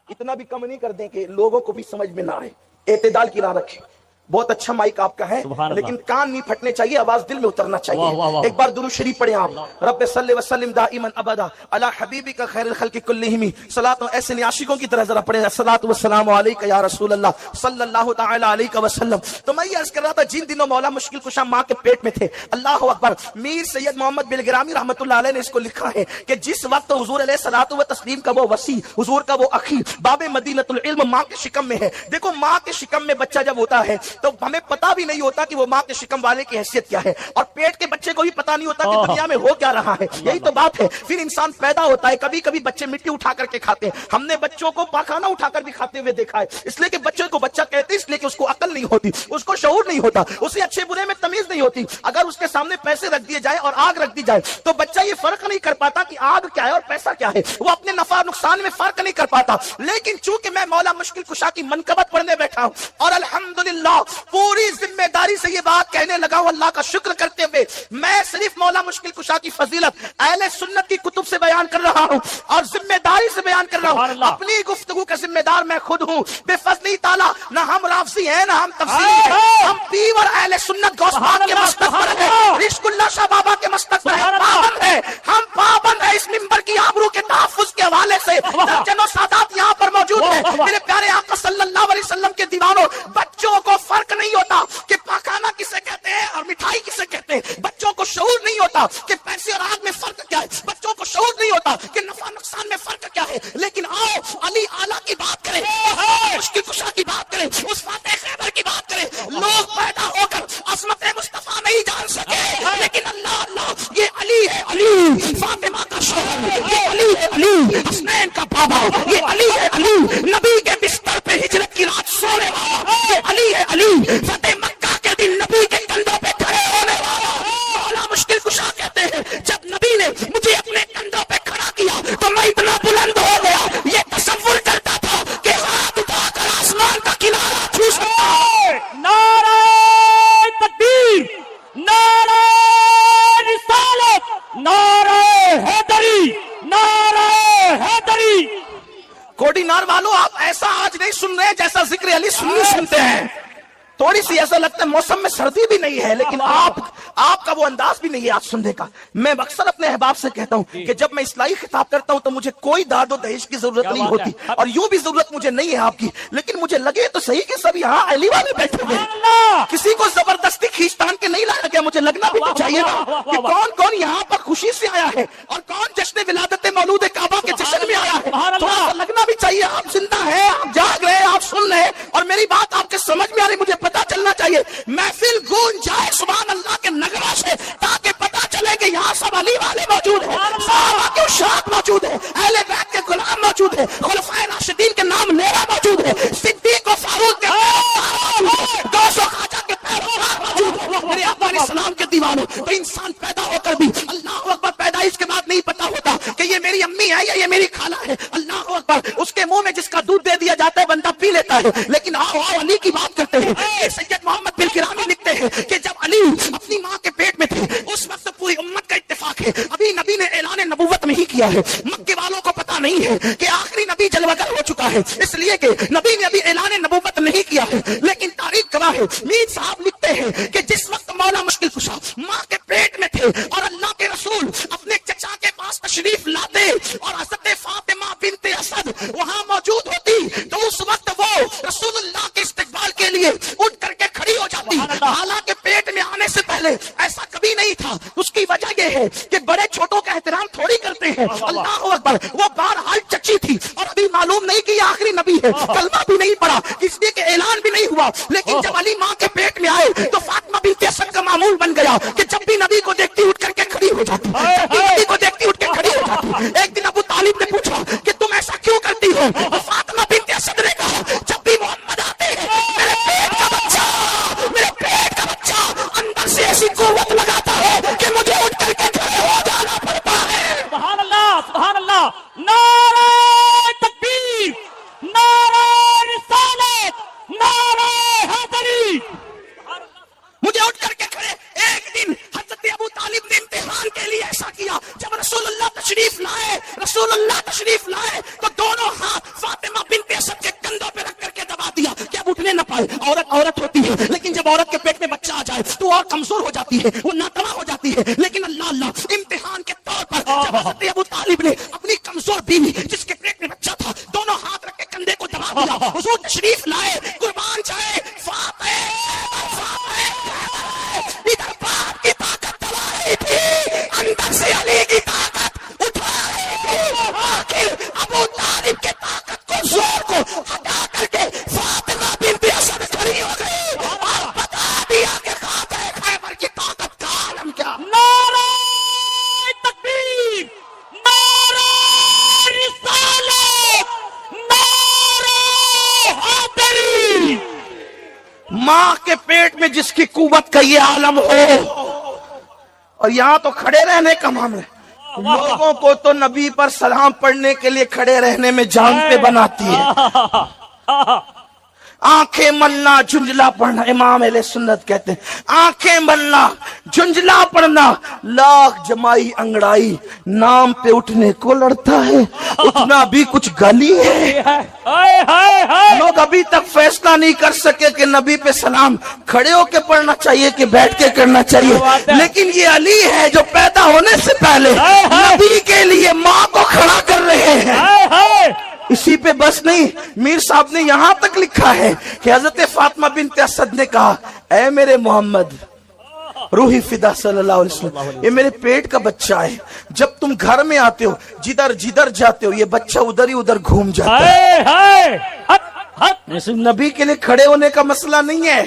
اتنا بھی کم نہیں کر دیں کہ لوگوں کو بھی سمجھ میں نہ آئے۔ اعتدال کی راہ رکھیں۔ بہت اچھا مائک آپ کا ہے لیکن کان نہیں پھٹنے چاہیے، آواز دل میں اترنا چاہیے۔ ایک بار درود شریف پڑھیں آپ، رب صلی وسلم دائما ابدا علی حبیبک خیر الخلق کلہم، صلاۃ ایسے عاشقوں کی طرح ذرا پڑھیں، الصلاۃ والسلام علیک یا رسول اللہ صلی اللہ تعالی علیہ وسلم۔ تو میں یہ عرض کر رہا تھا، جن دنوں مولا مشکل کشا ماں کے پیٹ میں تھے، اللہ اکبر، میر سید محمد بن گرامی رحمت اللہ علیہ نے اس کو لکھا ہے کہ جس وقت حضور علیہ الصلوۃ و تسلیم کا وہ وسیع، حضور کا وہ اخی، باب مدینۃ العلم ماں کے شکم میں ہے۔ دیکھو ماں کے شکم میں بچہ جب ہوتا ہے تو ہمیں پتہ بھی نہیں ہوتا کہ وہ ماں کے شکم والے کی حیثیت کیا ہے، اور پیٹ کے بچے کو بھی پتہ نہیں ہوتا کہ دنیا میں ہو کیا رہا ہے۔ یہی تو بات ہے، پھر انسان پیدا ہوتا ہے، کبھی کبھی بچے مٹی اٹھا کر کے کھاتے ہیں، ہم نے بچوں کو پاخانہ اٹھا کر بھی کھاتے ہوئے دیکھا ہے، اس لیے کہ بچوں کو بچہ کہتے ہیں، اس لیے کہ اس کو عقل نہیں ہوتی، اس کو شعور نہیں ہوتا، اسے اچھے برے میں تمیز نہیں ہوتی۔ اگر اس کے سامنے پیسے رکھ دیے جائے اور آگ رکھ دی جائے تو بچہ یہ فرق نہیں کر پاتا کہ آگ کیا ہے اور پیسہ کیا ہے، وہ اپنے نفع نقصان میں فرق نہیں کر پاتا۔ لیکن چونکہ میں مولا مشکل کشا کی منقبت پڑھنے بیٹھا ہوں اور الحمدللہ پوری ذمہ داری سے یہ بات کہنے لگا ہوں اللہ کا شکر کرتے ہوئے، میں صرف مولا مشکل کشا کی فضیلت اہل سنت کی کتب سے بیان کر رہا ہوں اور ذمہ داری سے بیان کر رہا ہوں، اپنی گفتگو کا ذمہ دار میں خود ہوں، بے فضلی تعالیٰ نہ ہم رافضی ہیں نہ ہم تفسیری ہیں، ہم پیور اہل سنت غوث پاک کے مسلک پر ہیں، رشک اللہ شاہ بابا کے مسلک پر ہیں، پابند ہیں، ہم پابند ہیں اس منبر کی آبرو کے تحفظ کے حوالے سے۔ درجنوں سادات یہاں پر موجود ہیں، میرے پیارے آقا صلی اللہ علیہ وسلم کے دیوانوں، بچوں کو فرق نہیں ہوتا کہ پاکانہ کسے کہتے ہیں اور مٹھائی کسے کہتے ہیں، بچوں کو شعور نہیں ہوتا کہ پیسے اور آگ میں فرق کیا ہے، بچوں کو شعور نہیں ہوتا کہ نفع نقصان میں فرق کیا ہے، لیکن آؤ علی اعلیٰ کی بات کریں، مشکل کشا کی بات کریں، اس فاتح خیبر کی بات کریں۔ لوگ پیدا ہو کر عظمت مصطفیٰ نہیں جان سکے، لیکن اللہ اللہ یہ علی ہے، علی فاطمہ کا شوہر، یہ علی ہے، علی حسنین کا بابا، یہ علی ہے، علی نبی کے بستر پہ ہجرت کی رات سونے والا، یہ علی ہے، علی فتح مکہ کے دن نبی کے کندھوں پہ کھڑے ہونے والا۔ مولا مشکل کشا کہتے ہیں جب نبی نے مجھے اپنے کندھوں پہ کھڑا کیا تو میں اتنا بلند ہو گیا، یہ تصور کرتا تھا کہ ہاتھ اٹھا کر آسمان کا کنارہ چھو سکتا ہوں۔ نعرہ تکبیر، نعرہ رسالت، نعرہ حیدری، نعرہ حیدری۔ کوڈینار والوں آپ ایسا آج نہیں سن رہے جیسا ذکر علی سنی سنتے ہیں، تھوڑی سی ایسا لگتا ہے موسم میں سردی بھی نہیں ہے، لیکن آپ کا وہ انداز بھی نہیں ہے آج سننے کا۔ میں اکثر اپنے احباب سے کہتا ہوں کہ جب میں اصلاحی خطاب کرتا ہوں تو مجھے کوئی داد و دہیش کی ضرورت نہیں ہوتی، اور یوں بھی ضرورت مجھے نہیں ہے آپ کی، لیکن مجھے لگے تو صحیح کہ سب یہاں علی والے بیٹھے ہوئے ہیں، کسی کو زبردستی کھینچتان کے نہیں لایا گیا، مجھے لگنا بھی تو چاہیے نا کہ کون کون یہاں پر خوشی سے آیا ہے اور کون جشن ولادت مولود کعبہ کے جشن میں آیا ہے، تھوڑا سا لگنا بھی چاہیے آپ زندہ ہیں، آپ جاگ رہے ہیں، آپ سن رہے ہیں، اور میری بات آپ کے سمجھ میں آ رہی، مجھے پتا چلنا چاہیے، محفل گونج جائے سبحان اللہ کے نغمہ سے، تاکہ پتا چلے کہ یہاں سب علی والے موجود ہیں، صحابہ کے اشاعت موجود ہیں، اہل بیت کے غلام موجود ہیں، خلفائے راشدین کے نام لیرا موجود ہے، صدیق و فاروق کے غوث و خواجہ کے پیروکار موجود ہیں، میرے آقا علیہ السلام کے دیوانوں۔ تو انسان پیدا ہو کر بھی اللہ اکبر پیدائش کے بعد نہیں پتا ہوتا کہ یہ میری امی ہے یا یہ میری خالہ ہے، اللہ اکبر، اس کے منہ میں جس کا دودھ دے دیا جاتا ہے بندہ پی لیتا ہے، لیکن آؤ علی کی بات کرتے ہیں۔ سید محمد بن کرانی لکھتے ہیں کہ جب علی اپنی ماں کے پیٹ میں تھے اس وقت پوری امت کا اتفاق ہے، ابھی نبی نے اعلان نبوت نہیں کیا ہے، مکے والوں کو پتا نہیں ہے کہ آخری نبی جلوہ گر ہو چکا ہے، اس لیے کہ نبی نے ابھی اعلان نبوت نہیں کیا ہے، لیکن تاریخ گواہ ہے۔ میر صاحب لکھتے ہیں کہ جس وقت مولا مشکل کشا ماں کے پیٹ میں تھے اور اللہ کے رسول اپنے چچا کے پاس تشریف لاتے اور حضرت فاطمہ بنت اسد وہاں موجود ہوتی تو اس وقت وہ رسول اللہ کے استقبال کے لیے اٹھ کر کے کھڑی ہو جاتی، حالانکہ پیٹ میں آنے سے پہلے ایسا کبھی نہیں تھا۔ اس کی وجہ یہ ہے کہ بڑے چھوٹوں کا احترام تھوڑی کرتے ہیں، اللہ اکبر، وہ بہرحال چچی تھی اور ابھی معلوم نہیں کہ یہ آخری نبی ہے، کلمہ بھی نہیں پڑا، اس لیے کہ اعلان بھی نہیں ہوا، لیکن جب علی ماں کے پیٹ میں آئے تو فاطمہ بنت اسد کا معمول بن گیا کہ جب بھی نبی کو دیکھتی اٹھ کر کے کھڑی ہو جاتی، جب بھی نبی کو دیکھتی اٹھ کے کھڑی ہو جاتی۔ ایک دن ابو طالب نے پوچھا کہ تم ایسا کیوں کرتی ہو؟ تو فاطمہ بنت اسد نے کہا جب بھی محمد آتے ہیں میرے پیٹ کا بچہ اندر سے ایسی قوت لگاتا ہے کہ مجھے اٹھ کر کے کھڑے ہو جانا پڑتا ہے۔ سبحان اللہ، سبحان اللہ، نعرہ تکبیر، نعرہ رسالت، نعرہ حیدری۔ مجھے اٹھ کر کے کھڑے۔ ایک دن حضرت ابو طالب نے امتحان کے لیے ایسا کیا، جب رسول اللہ تشریف لائے تو دونوں ہاتھ فاطمہ بنت اسد کے کندھوں پہ رکھ کر کے دبا دیا کہ اب اٹھنے نہ پائے۔ عورت ہوتی ہے، لیکن جب عورت کے پیٹ میں بچہ آ جائے تو اور کمزور ہو جاتی ہے، وہ ناتواں ہو جاتی ہے، لیکن اللہ امتحان کے طور پر جب حضرت ابو طالب نے اپنی کمزور بیوی جس کے پیٹ میں بچہ تھا دونوں ہاتھ رکھ کے کندھے کو دبا دیا، حضور تشریف لائے، قربان جائے ادھر باپ کی طاقت دبا رہی تھی، اندر سے علی کی طاقت اٹھا رہی تھی، آخر ابو طالب کے طاقت کو زور کو ہٹا کر کے فاطمہ بنت اسد کھڑی ہو گئی اور بتا دیا کہ خاتہ خیبر کی طاقت کا عالم کیا۔ نعرہ تکبیر، نعرہ رسالت، نعرہ حیدری۔ ماں کے پیٹ میں جس کی قوت کا یہ عالم ہو، اور یہاں تو کھڑے رہنے کا معاملہ ہے، لوگوں کو تو نبی پر سلام پڑھنے کے لیے کھڑے رہنے میں جان پہ بناتی ہے۔ آنکھیں ملنا جھنجلا پڑھنا، امام اہل سنت کہتے ہیں آنکھیں ملنا جھنجلا پڑھنا لاکھ جمائی انگڑائی نام پہ اٹھنے کو لڑتا ہے، اٹھنا بھی کچھ گالی ہے۔ ہائے ہائے ہائے لوگ ابھی تک فیصلہ نہیں کر سکے کہ نبی پہ سلام کھڑے ہو کے پڑھنا چاہیے کہ بیٹھ کے کرنا چاہیے، لیکن یہ علی ہے جو پیدا ہونے سے پہلے نبی کے لیے ماں کو کھڑا کر رہے ہیں۔ ہائے ہائے اسی پہ بس نہیں، میر صاحب نے یہاں تک لکھا ہے کہ حضرت فاطمہ بنت اسد نے کہا اے میرے محمد روحی فدا صلی اللہ علیہ وسلم، یہ میرے پیٹ کا بچہ ہے، جب تم گھر میں آتے ہو جدھر جدھر جاتے ہو یہ بچہ ادھر ہی ادھر گھوم جاتا ہے۔ ہائے ہائے حق حق صرف نبی کے لیے کھڑے ہونے کا مسئلہ نہیں ہے،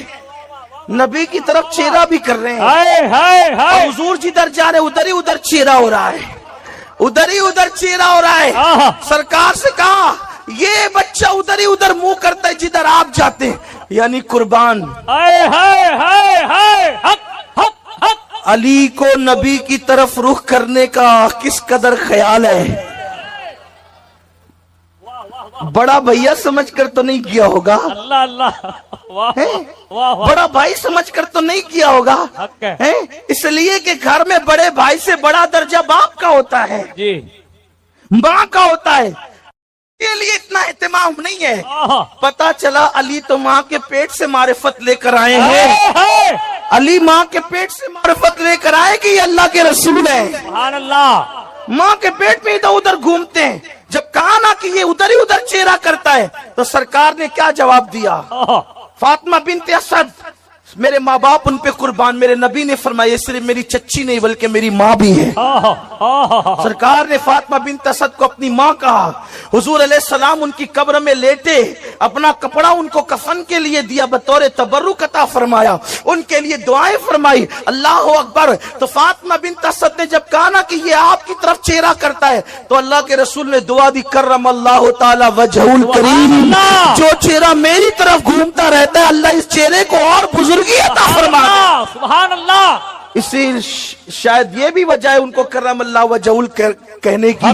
نبی کی طرف چہرہ بھی کر رہے ہیں، ہائے ہائے اور ہائے حضور جدھر جا رہے ادھر ہی ادھر چہرہ ہو رہا ہے، ادھر ہی ادھر چہرہ ہو رہا ہے۔ آہا۔ سرکار سے کہا یہ بچہ ادھر ہی ادھر منہ کرتا ہے جدھر آپ جاتے ہیں، یعنی قربان ہائے ہائے ہائے ہائے حق حق حق علی کو نبی کی طرف رخ کرنے کا کس قدر خیال ہے۔ بڑا بھیا سمجھ کر تو نہیں کیا ہوگا، اللہ اللہ واہ ہیں؟ واہ واہ بڑا بھائی سمجھ کر تو نہیں کیا ہوگا، حق ہے۔ ہیں؟ اس لیے کہ گھر میں بڑے بھائی سے بڑا درجہ باپ کا ہوتا ہے، جی ماں کا ہوتا ہے، کے لیے اتنا اہتمام نہیں ہے۔ آہا۔ پتا چلا علی تو ماں کے پیٹ سے معرفت لے کر آئے ہیں، ہائے ہائے علی ماں کے پیٹ سے معرفت لے کر آئے کہ یہ اللہ کے رسول ہیں، سبحان اللہ ماں کے پیٹ میں ادھر ادھر گھومتے ہیں۔ جب کہا نا کہ یہ ادھر ہی ادھر چہرہ کرتا ہے تو سرکار نے کیا جواب دیا؟ آہا۔ فاطمہ بنت اسد میرے ماں باپ ان پہ قربان، میرے نبی نے فرمایا صرف میری چچی نہیں بلکہ میری ماں بھی ہے۔ آہا آہا سرکار نے فاطمہ بنت اسد کو اپنی ماں کہا، حضور علیہ السلام ان کی قبر میں لیٹے، اپنا کپڑا ان کو کفن کے لیے دیا، بطور تبرک عطا فرمایا، ان کے لیے دعائیں فرمائی، اللہ اکبر۔ تو فاطمہ بنت اسد نے جب کہا نا کہ یہ آپ کی طرف چہرہ کرتا ہے تو اللہ کے رسول نے دعا دی، کرم اللہ تعالی وجہ الکریم، اللہ۔ جو چہرہ میری طرف گھومتا رہتا ہے اللہ اس چہرے کو اور بزرگی عطا فرما دے۔ سبحان اللہ اسی شاید یہ بھی وجہ ہے ان کو کرم اللہ وجہul کہنے کی۔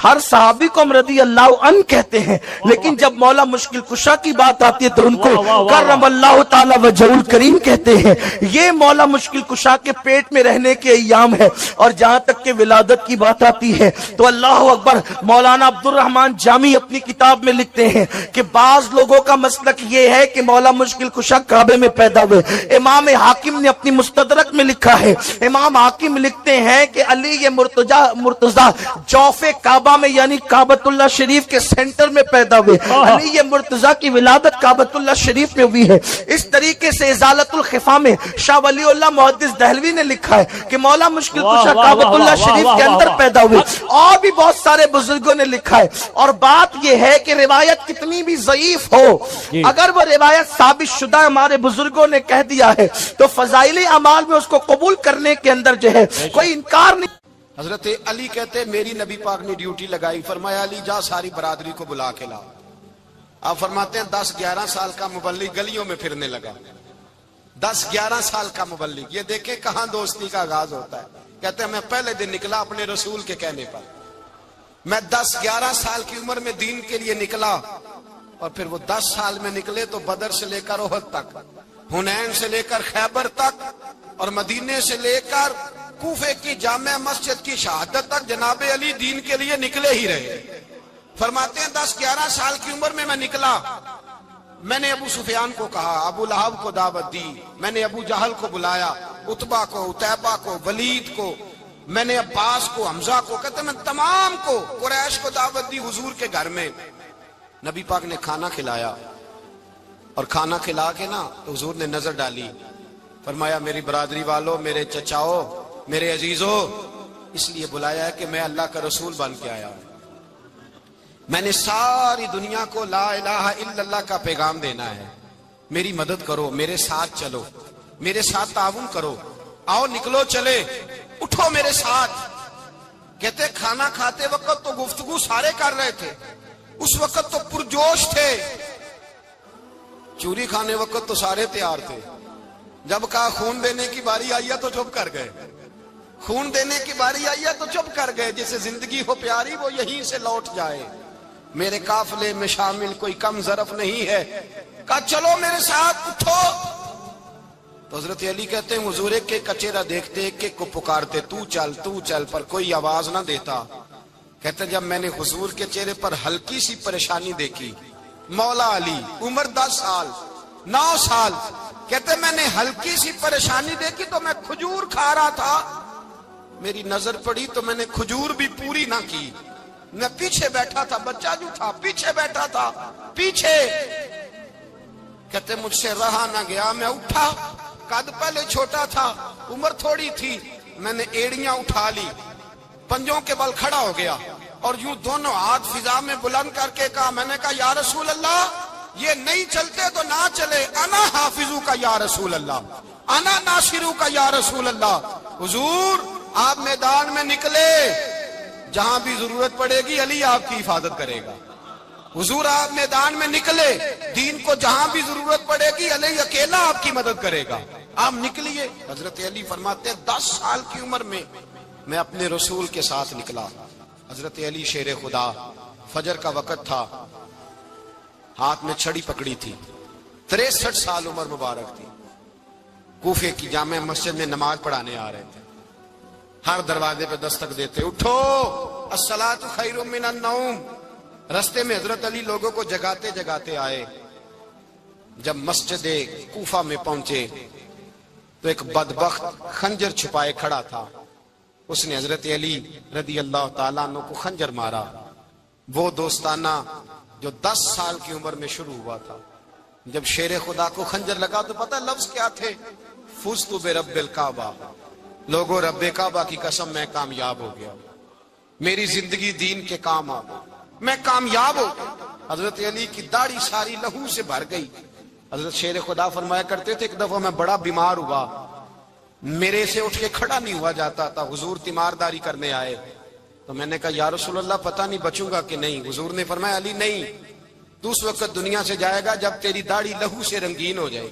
ہر صحابی کو ہم رضی اللہ عنہ کہتے ہیں، لیکن جب مولا مشکل کشا کی بات آتی ہے تو ان کو کرم اللہ تعالی وجہul کریم کہتے ہیں۔ یہ مولا مشکل کشا کے پیٹ میں رہنے کے ایام ہے، اور جہاں تک کہ ولادت کی بات آتی ہے تو اللہ اکبر، مولانا عبد الرحمن جامی اپنی کتاب میں لکھتے ہیں کہ بعض لوگوں کا مسلک یہ ہے کہ مولا مشکل کشا کعبے میں پیدا ہوئے۔ امام حاکم نے اپنی مستدرک میں لکھا ہے، امام حاکم لکھتے ہیں کہ علی یہ مرتضی جوف کعبہ میں یعنی کعبۃ اللہ شریف کے سینٹر میں پیدا ہوئے، علی یہ مرتضی کی ولادت کعبۃ اللہ شریف میں ہوئی ہے۔ اس طریقے سے ازالت الخفا میں شاہ ولی اللہ محدث دہلوی نے لکھا ہے کہ مولا مشکل کشا کعبۃ اللہ شریف کے اندر پیدا ہوئے، اور بھی بہت سارے بزرگوں نے لکھا ہے۔ اور بات یہ ہے کہ روایت کتنی بھی ضعیف ہو، اگر وہ روایت ثابت شدہ ہمارے بزرگوں نے کہہ دیا ہے تو فضائل اعمال میں اس کو قبول کرنے کے اندر جو ہے کوئی انکار نہیں۔ حضرت علی کہتے میری نبی پاک نے ڈیوٹی لگائی، فرمایا علی جا ساری برادری کو بلا کے لا۔ آپ فرماتے ہیں 10-11 سال کا مبلغ گلیوں میں پھرنے لگا، 10-11 سال کا مبلغ، یہ دیکھیں کہاں دوستی کا آغاز ہوتا ہے۔ کہتے ہیں میں پہلے دن نکلا اپنے رسول کے کہنے پر، میں 10-11 سال کی عمر میں دین کے لیے نکلا، اور پھر وہ 10 سال میں نکلے تو بدر سے لے کر احد تک، حنین سے لے کر خیبر تک، اور مدینے سے لے کر کوفے کی جامع مسجد کی شہادت تک جناب علی دین کے لیے نکلے ہی رہے۔ فرماتے ہیں 10-11 سال کی عمر میں نکلا، میں نے ابو سفیان کو کہا، ابو لہب کو دعوت دی، میں نے ابو جہل کو بلایا، عتبہ کو، عتیبہ کو، ولید کو، میں نے عباس کو، حمزہ کو، کہتے میں تمام کو، قریش کو دعوت دی حضور کے گھر میں۔ نبی پاک نے کھانا کھلایا، اور کھانا کھلا کے نا تو حضور نے نظر ڈالی، فرمایا میری برادری والوں، میرے چچاؤ، میرے عزیزوں، اس لیے بلایا ہے کہ میں اللہ کا رسول بن کے آیا ہوں، میں نے ساری دنیا کو لا الہ الا اللہ کا پیغام دینا ہے، میری مدد کرو، میرے ساتھ چلو، میرے ساتھ تعاون کرو، آؤ نکلو چلے، اٹھو میرے ساتھ۔ کہتے کھانا کھاتے وقت تو گفتگو سارے کر رہے تھے، اس وقت تو پرجوش تھے، چوری کھانے وقت تو سارے تیار تھے، جب کہا خون دینے کی باری آئی ہے تو چپ کر گئے، خون دینے کی باری آئی ہے تو چپ کر گئے، جسے زندگی ہو پیاری وہ یہیں سے لوٹ جائے، میرے قافلے میں شامل کوئی کم ظرف نہیں ہے، کہا چلو میرے ساتھ اٹھو. تو حضرت علی کہتے ہیں حضور ایک ایک کا چہرہ دیکھتے ایک ایک کو پکارتے تو چل پر کوئی آواز نہ دیتا. کہتے جب میں نے حضور کے چہرے پر ہلکی سی پریشانی دیکھی, مولا علی عمر 10 سال 9 سال, کہتے میں نے ہلکی سی پریشانی دیکھی تو میں کھجور کھا رہا تھا, میری نظر پڑی تو میں نے کھجور بھی پوری نہ کی, میں پیچھے بیٹھا تھا, بچہ جو تھا پیچھے بیٹھا تھا پیچھے. کہتے مجھ سے رہا نہ گیا, میں اٹھا, قد پہلے چھوٹا تھا عمر تھوڑی تھی, میں نے ایڑیاں اٹھا لی, پنجوں کے بل کھڑا ہو گیا اور یوں دونوں ہاتھ فضا میں بلند کر کے کہا, میں نے کہا یا رسول اللہ یہ نہیں چلتے تو نہ چلے, انا حافظو کا یا رسول اللہ, انا ناصرو کا یا رسول اللہ. حضور آپ میدان میں نکلے, جہاں بھی ضرورت پڑے گی علی آپ کی حفاظت کرے گا. حضور آپ میدان میں نکلے, دین کو جہاں بھی ضرورت پڑے گی علی اکیلا آپ کی مدد کرے گا. آپ نکلیے. حضرت علی فرماتے ہیں 10 سال کی عمر میں اپنے رسول کے ساتھ نکلا. حضرت علی شیر خدا, فجر کا وقت تھا, ہاتھ میں چھڑی پکڑی تھی, 63 سال عمر مبارک تھی. کوفے کی جامع مسجد میں نماز پڑھانے آ رہے تھے, ہر دروازے پہ دستک دیتے, اٹھو الصلاۃ خیر من النوم. رستے میں حضرت علی لوگوں کو جگاتے جگاتے آئے. جب مسجد کوفہ میں پہنچے تو ایک بدبخت خنجر چھپائے کھڑا تھا, اس نے حضرت علی رضی اللہ تعالیٰ عنہ کو خنجر مارا. وہ دوستانہ جو 10 سال کی عمر میں شروع ہوا تھا, جب شیر خدا کو خنجر لگا تو پتہ لفظ کیا تھے, فزت برب الکعبہ, لوگوں رب کعبہ کی قسم میں کامیاب ہو گیا, میری زندگی دین کے کام آ گئی, میں کامیاب ہو گیا. حضرت علی کی داڑھی ساری لہو سے بھر گئی. حضرت شیر خدا فرمایا کرتے تھے ایک دفعہ میں بڑا بیمار ہوا, میرے سے اٹھ کے کھڑا نہیں ہوا جاتا تھا, حضور تیمارداری کرنے آئے تو میں نے کہا یا رسول اللہ پتہ نہیں بچوں گا کہ نہیں. حضور نے فرمایا علی نہیں, تو اس وقت دنیا سے جائے گا جب تیری داڑھی لہو سے رنگین ہو جائے.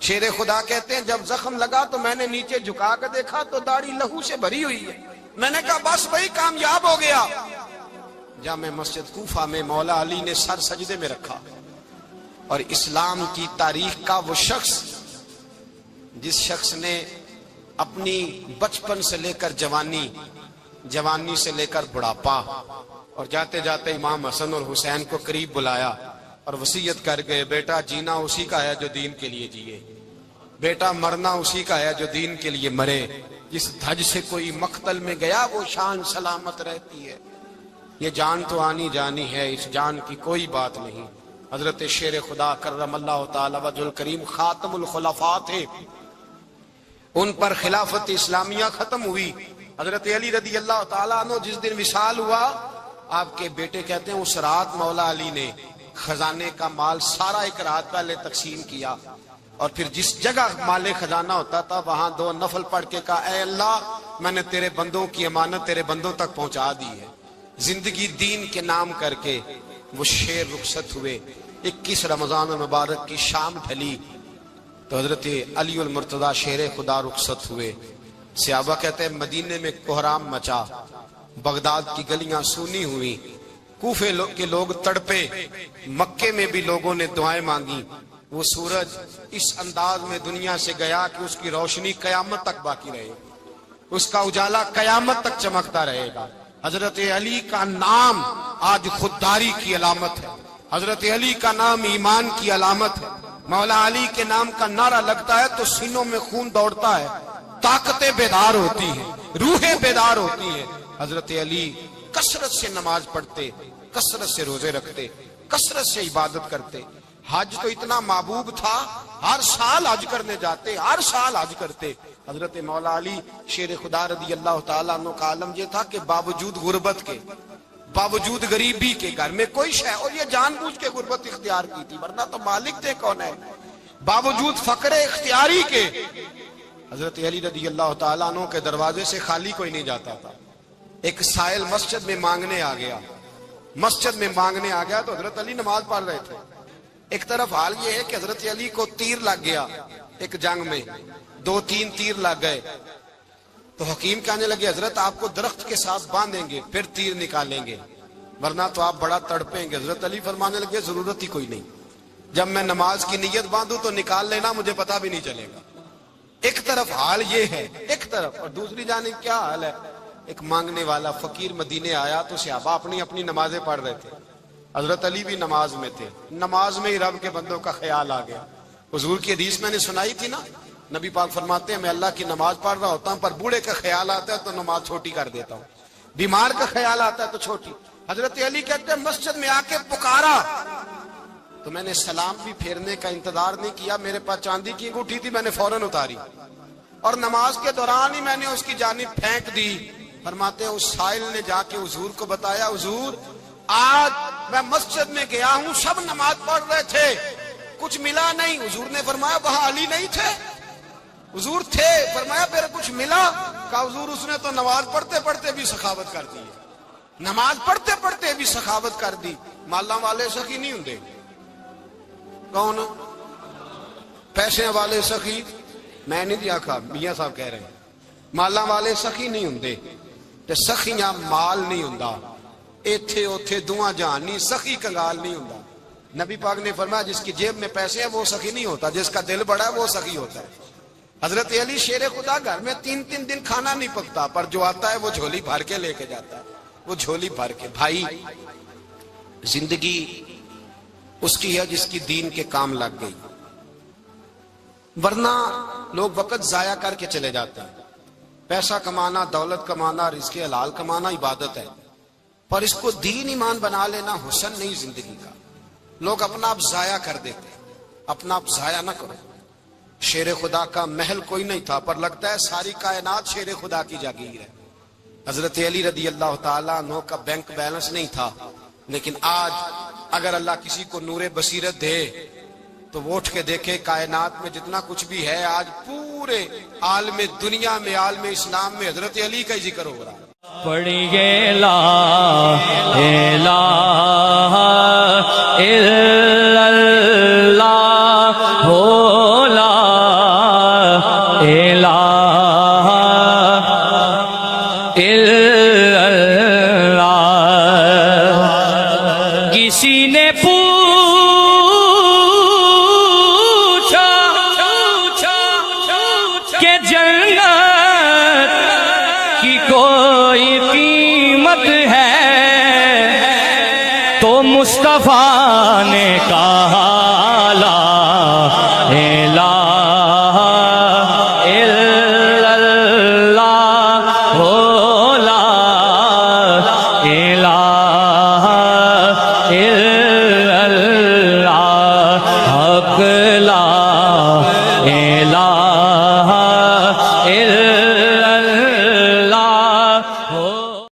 شیر خدا کہتے ہیں جب زخم لگا تو میں نے نیچے جھکا کر دیکھا تو داڑھی لہو سے بھری ہوئی ہے. میں نے کہا بس وہی کامیاب ہو گیا. جامع مسجد کوفہ میں مولا علی نے سر سجدے میں رکھا اور اسلام کی تاریخ کا وہ شخص جس شخص نے اپنی بچپن سے لے کر جوانی سے لے کر بڑھاپا اور جاتے جاتے امام حسن اور حسین کو قریب بلایا اور وصیت کر گئے, بیٹا جینا اسی کا ہے جو دین کے لیے جیے, بیٹا مرنا اسی کا ہے جو دین کے لیے مرے. جس دھج سے کوئی مقتل میں گیا وہ شان سلامت رہتی ہے. یہ جان تو آنی جانی ہے, اس جان کی کوئی بات نہیں. حضرت شیر خدا کرم اللہ تعالی وجہ الکریم خاتم الخلفاء تھے, ان پر خلافت اسلامیہ ختم ہوئی. حضرت علی رضی اللہ تعالیٰ عنہ جس دن وصال ہوا, آپ کے بیٹے کہتے ہیں اس رات مولا علی نے خزانے کا مال سارا ایک رات پہلے تقسیم کیا اور پھر جس جگہ مال خزانہ ہوتا تھا وہاں 2 نفل پڑھ کے کہا اے اللہ میں نے تیرے بندوں کی امانت تیرے بندوں تک پہنچا دی ہے. زندگی دین کے نام کر کے وہ شیر رخصت ہوئے. 21 رمضان المبارک کی شام ڈھلی تو حضرت علی المرتضی شیر خدا رخصت ہوئے. صحابہ کہتے ہیں مدینے میں کوہرام مچا, بغداد کی گلیاں سونی ہوئی, کوفے کے لوگ تڑپے, مکے میں بھی لوگوں نے دعائیں مانگی. وہ سورج اس انداز میں دنیا سے گیا کہ اس کی روشنی قیامت تک باقی رہے, اس کا اجالا قیامت تک چمکتا رہے گا. حضرت علی کا نام آج خودداری کی علامت ہے, حضرت علی کا نام ایمان کی علامت ہے. مولا علی کے نام کا نعرہ لگتا ہے تو سینوں میں خون دوڑتا ہے, طاقتیں بیدار ہوتی ہیں, روحیں بیدار ہوتی ہیں. حضرت علی کثرت سے نماز پڑھتے, کثرت سے روزے رکھتے, کثرت سے عبادت کرتے. حج تو اتنا محبوب تھا, ہر سال حج کرنے جاتے, ہر سال حج کرتے. حضرت مولا علی شیر خدا رضی اللہ تعالیٰ عنہ کا عالم یہ تھا کہ باوجود غربت کے, باوجود غریبی کے, گھر میں کوئی شے, اور یہ جان بوجھ کے غربت اختیار کی تھی ورنہ تو مالک تھے کون ہے, باوجود فقر اختیاری کے حضرت علی رضی اللہ تعالیٰ عنہ کے دروازے سے خالی کوئی نہیں جاتا تھا. ایک سائل مسجد میں مانگنے آ گیا, تو حضرت علی نماز پڑھ رہے تھے. ایک طرف حال یہ ہے کہ حضرت علی کو تیر لگ گیا ایک جنگ میں, 2-3 تیر لگ گئے تو حکیم کہنے لگے حضرت آپ کو درخت کے ساتھ باندھیں گے پھر تیر نکالیں گے ورنہ تو آپ بڑا تڑپیں گے. حضرت علی فرمانے لگے ضرورت ہی کوئی نہیں, جب میں نماز کی نیت باندھوں تو نکال لینا، مجھے پتا بھی نہیں چلے گا۔ ایک طرف حال یہ ہے، ایک طرف، اور دوسری جانب کیا حال ہے؟ ایک مانگنے والا فقیر مدینے آیا تو صحابہ اپنی اپنی نمازیں پڑھ رہے تھے، حضرت علی بھی نماز میں تھے، نماز میں ہی رب کے بندوں کا خیال آ گیا۔ حضور کی حدیث میں نے سنائی تھی نا، نبی پاک فرماتے ہیں میں اللہ کی نماز پڑھ رہا ہوتا ہوں، پر بوڑھے کا خیال آتا ہے تو نماز چھوٹی کر دیتا ہوں، بیمار کا خیال آتا ہے تو چھوٹی۔ حضرت علی کہتے ہیں مسجد میں آ کے پکارا تو میں نے سلام بھی پھیرنے کا انتظار نہیں کیا، میرے پاس چاندی کی انگوٹھی تھی، میں نے فوراً اتاری اور نماز کے دوران ہی میں نے اس کی جانب پھینک دی۔ فرماتے ہیں اس سائل نے جا کے حضور کو بتایا، حضور آج میں مسجد میں گیا ہوں، سب نماز پڑھ رہے تھے، کچھ ملا نہیں۔ حضور نے فرمایا وہاں علی نہیں تھے؟ حضور تھے۔ فرمایا پھر کچھ ملا؟ کہا حضور اس نے تو نماز پڑھتے پڑھتے بھی سخاوت کر دی، نماز پڑھتے پڑھتے بھی سخاوت کر دی۔ مالاں والے سخی نہیں ہوندے؟ کون؟ پیسے والے سخی؟ میں نہیں دیا کہا، میاں صاحب کہہ رہے ہیں مالاں والے سخی نہیں ہوندے، تے سخیاں مال نہیں ہوندا، ایتھے اوتھے دعا جہان نہیں، سخی کنگال نہیں ہوندا۔ نبی پاک نے فرمایا جس کی جیب میں پیسے ہیں وہ سخی نہیں ہوتا، جس کا دل بڑا ہے وہ سخی ہوتا ہے۔ حضرت علی شیر خدا گھر میں 3 دن کھانا نہیں پکتا، پر جو آتا ہے وہ جھولی بھر کے لے کے جاتا ہے، وہ جھولی بھر کے۔ بھائی زندگی اس کی ہے جس کی دین کے کام لگ گئی، ورنہ لوگ وقت ضائع کر کے چلے جاتے ہیں۔ پیسہ کمانا، دولت کمانا، رزق حلال کمانا عبادت ہے، پر اس کو دین ایمان بنا لینا حسن نہیں زندگی کا۔ لوگ اپنا آپ ضائع کر دیتے ہیں، اپنا آپ ضائع نہ کرو۔ شیر خدا کا محل کوئی نہیں تھا، پر لگتا ہے ساری کائنات شیر خدا کی جاگیر ہے۔ حضرت علی رضی اللہ تعالیٰ عنہ کا بینک بیلنس نہیں تھا، لیکن آج اگر اللہ کسی کو نور بصیرت دے تو وہ اٹھ کے دیکھے کائنات میں جتنا کچھ بھی ہے، آج پورے عالم دنیا میں، عالم اسلام میں حضرت علی کا ہی ذکر ہو رہا ہے۔ پڑھیے لا الہ الا اللہ ہو، لا الہ الا اللہ۔ کسی نے کہ جنت کی کوئی قیمت ہے تو مصطفیٰ نے کہا لا الہ الا اللہ ہو، لا الہ الا اللہ، حق لا الہ الا اللہ ہو۔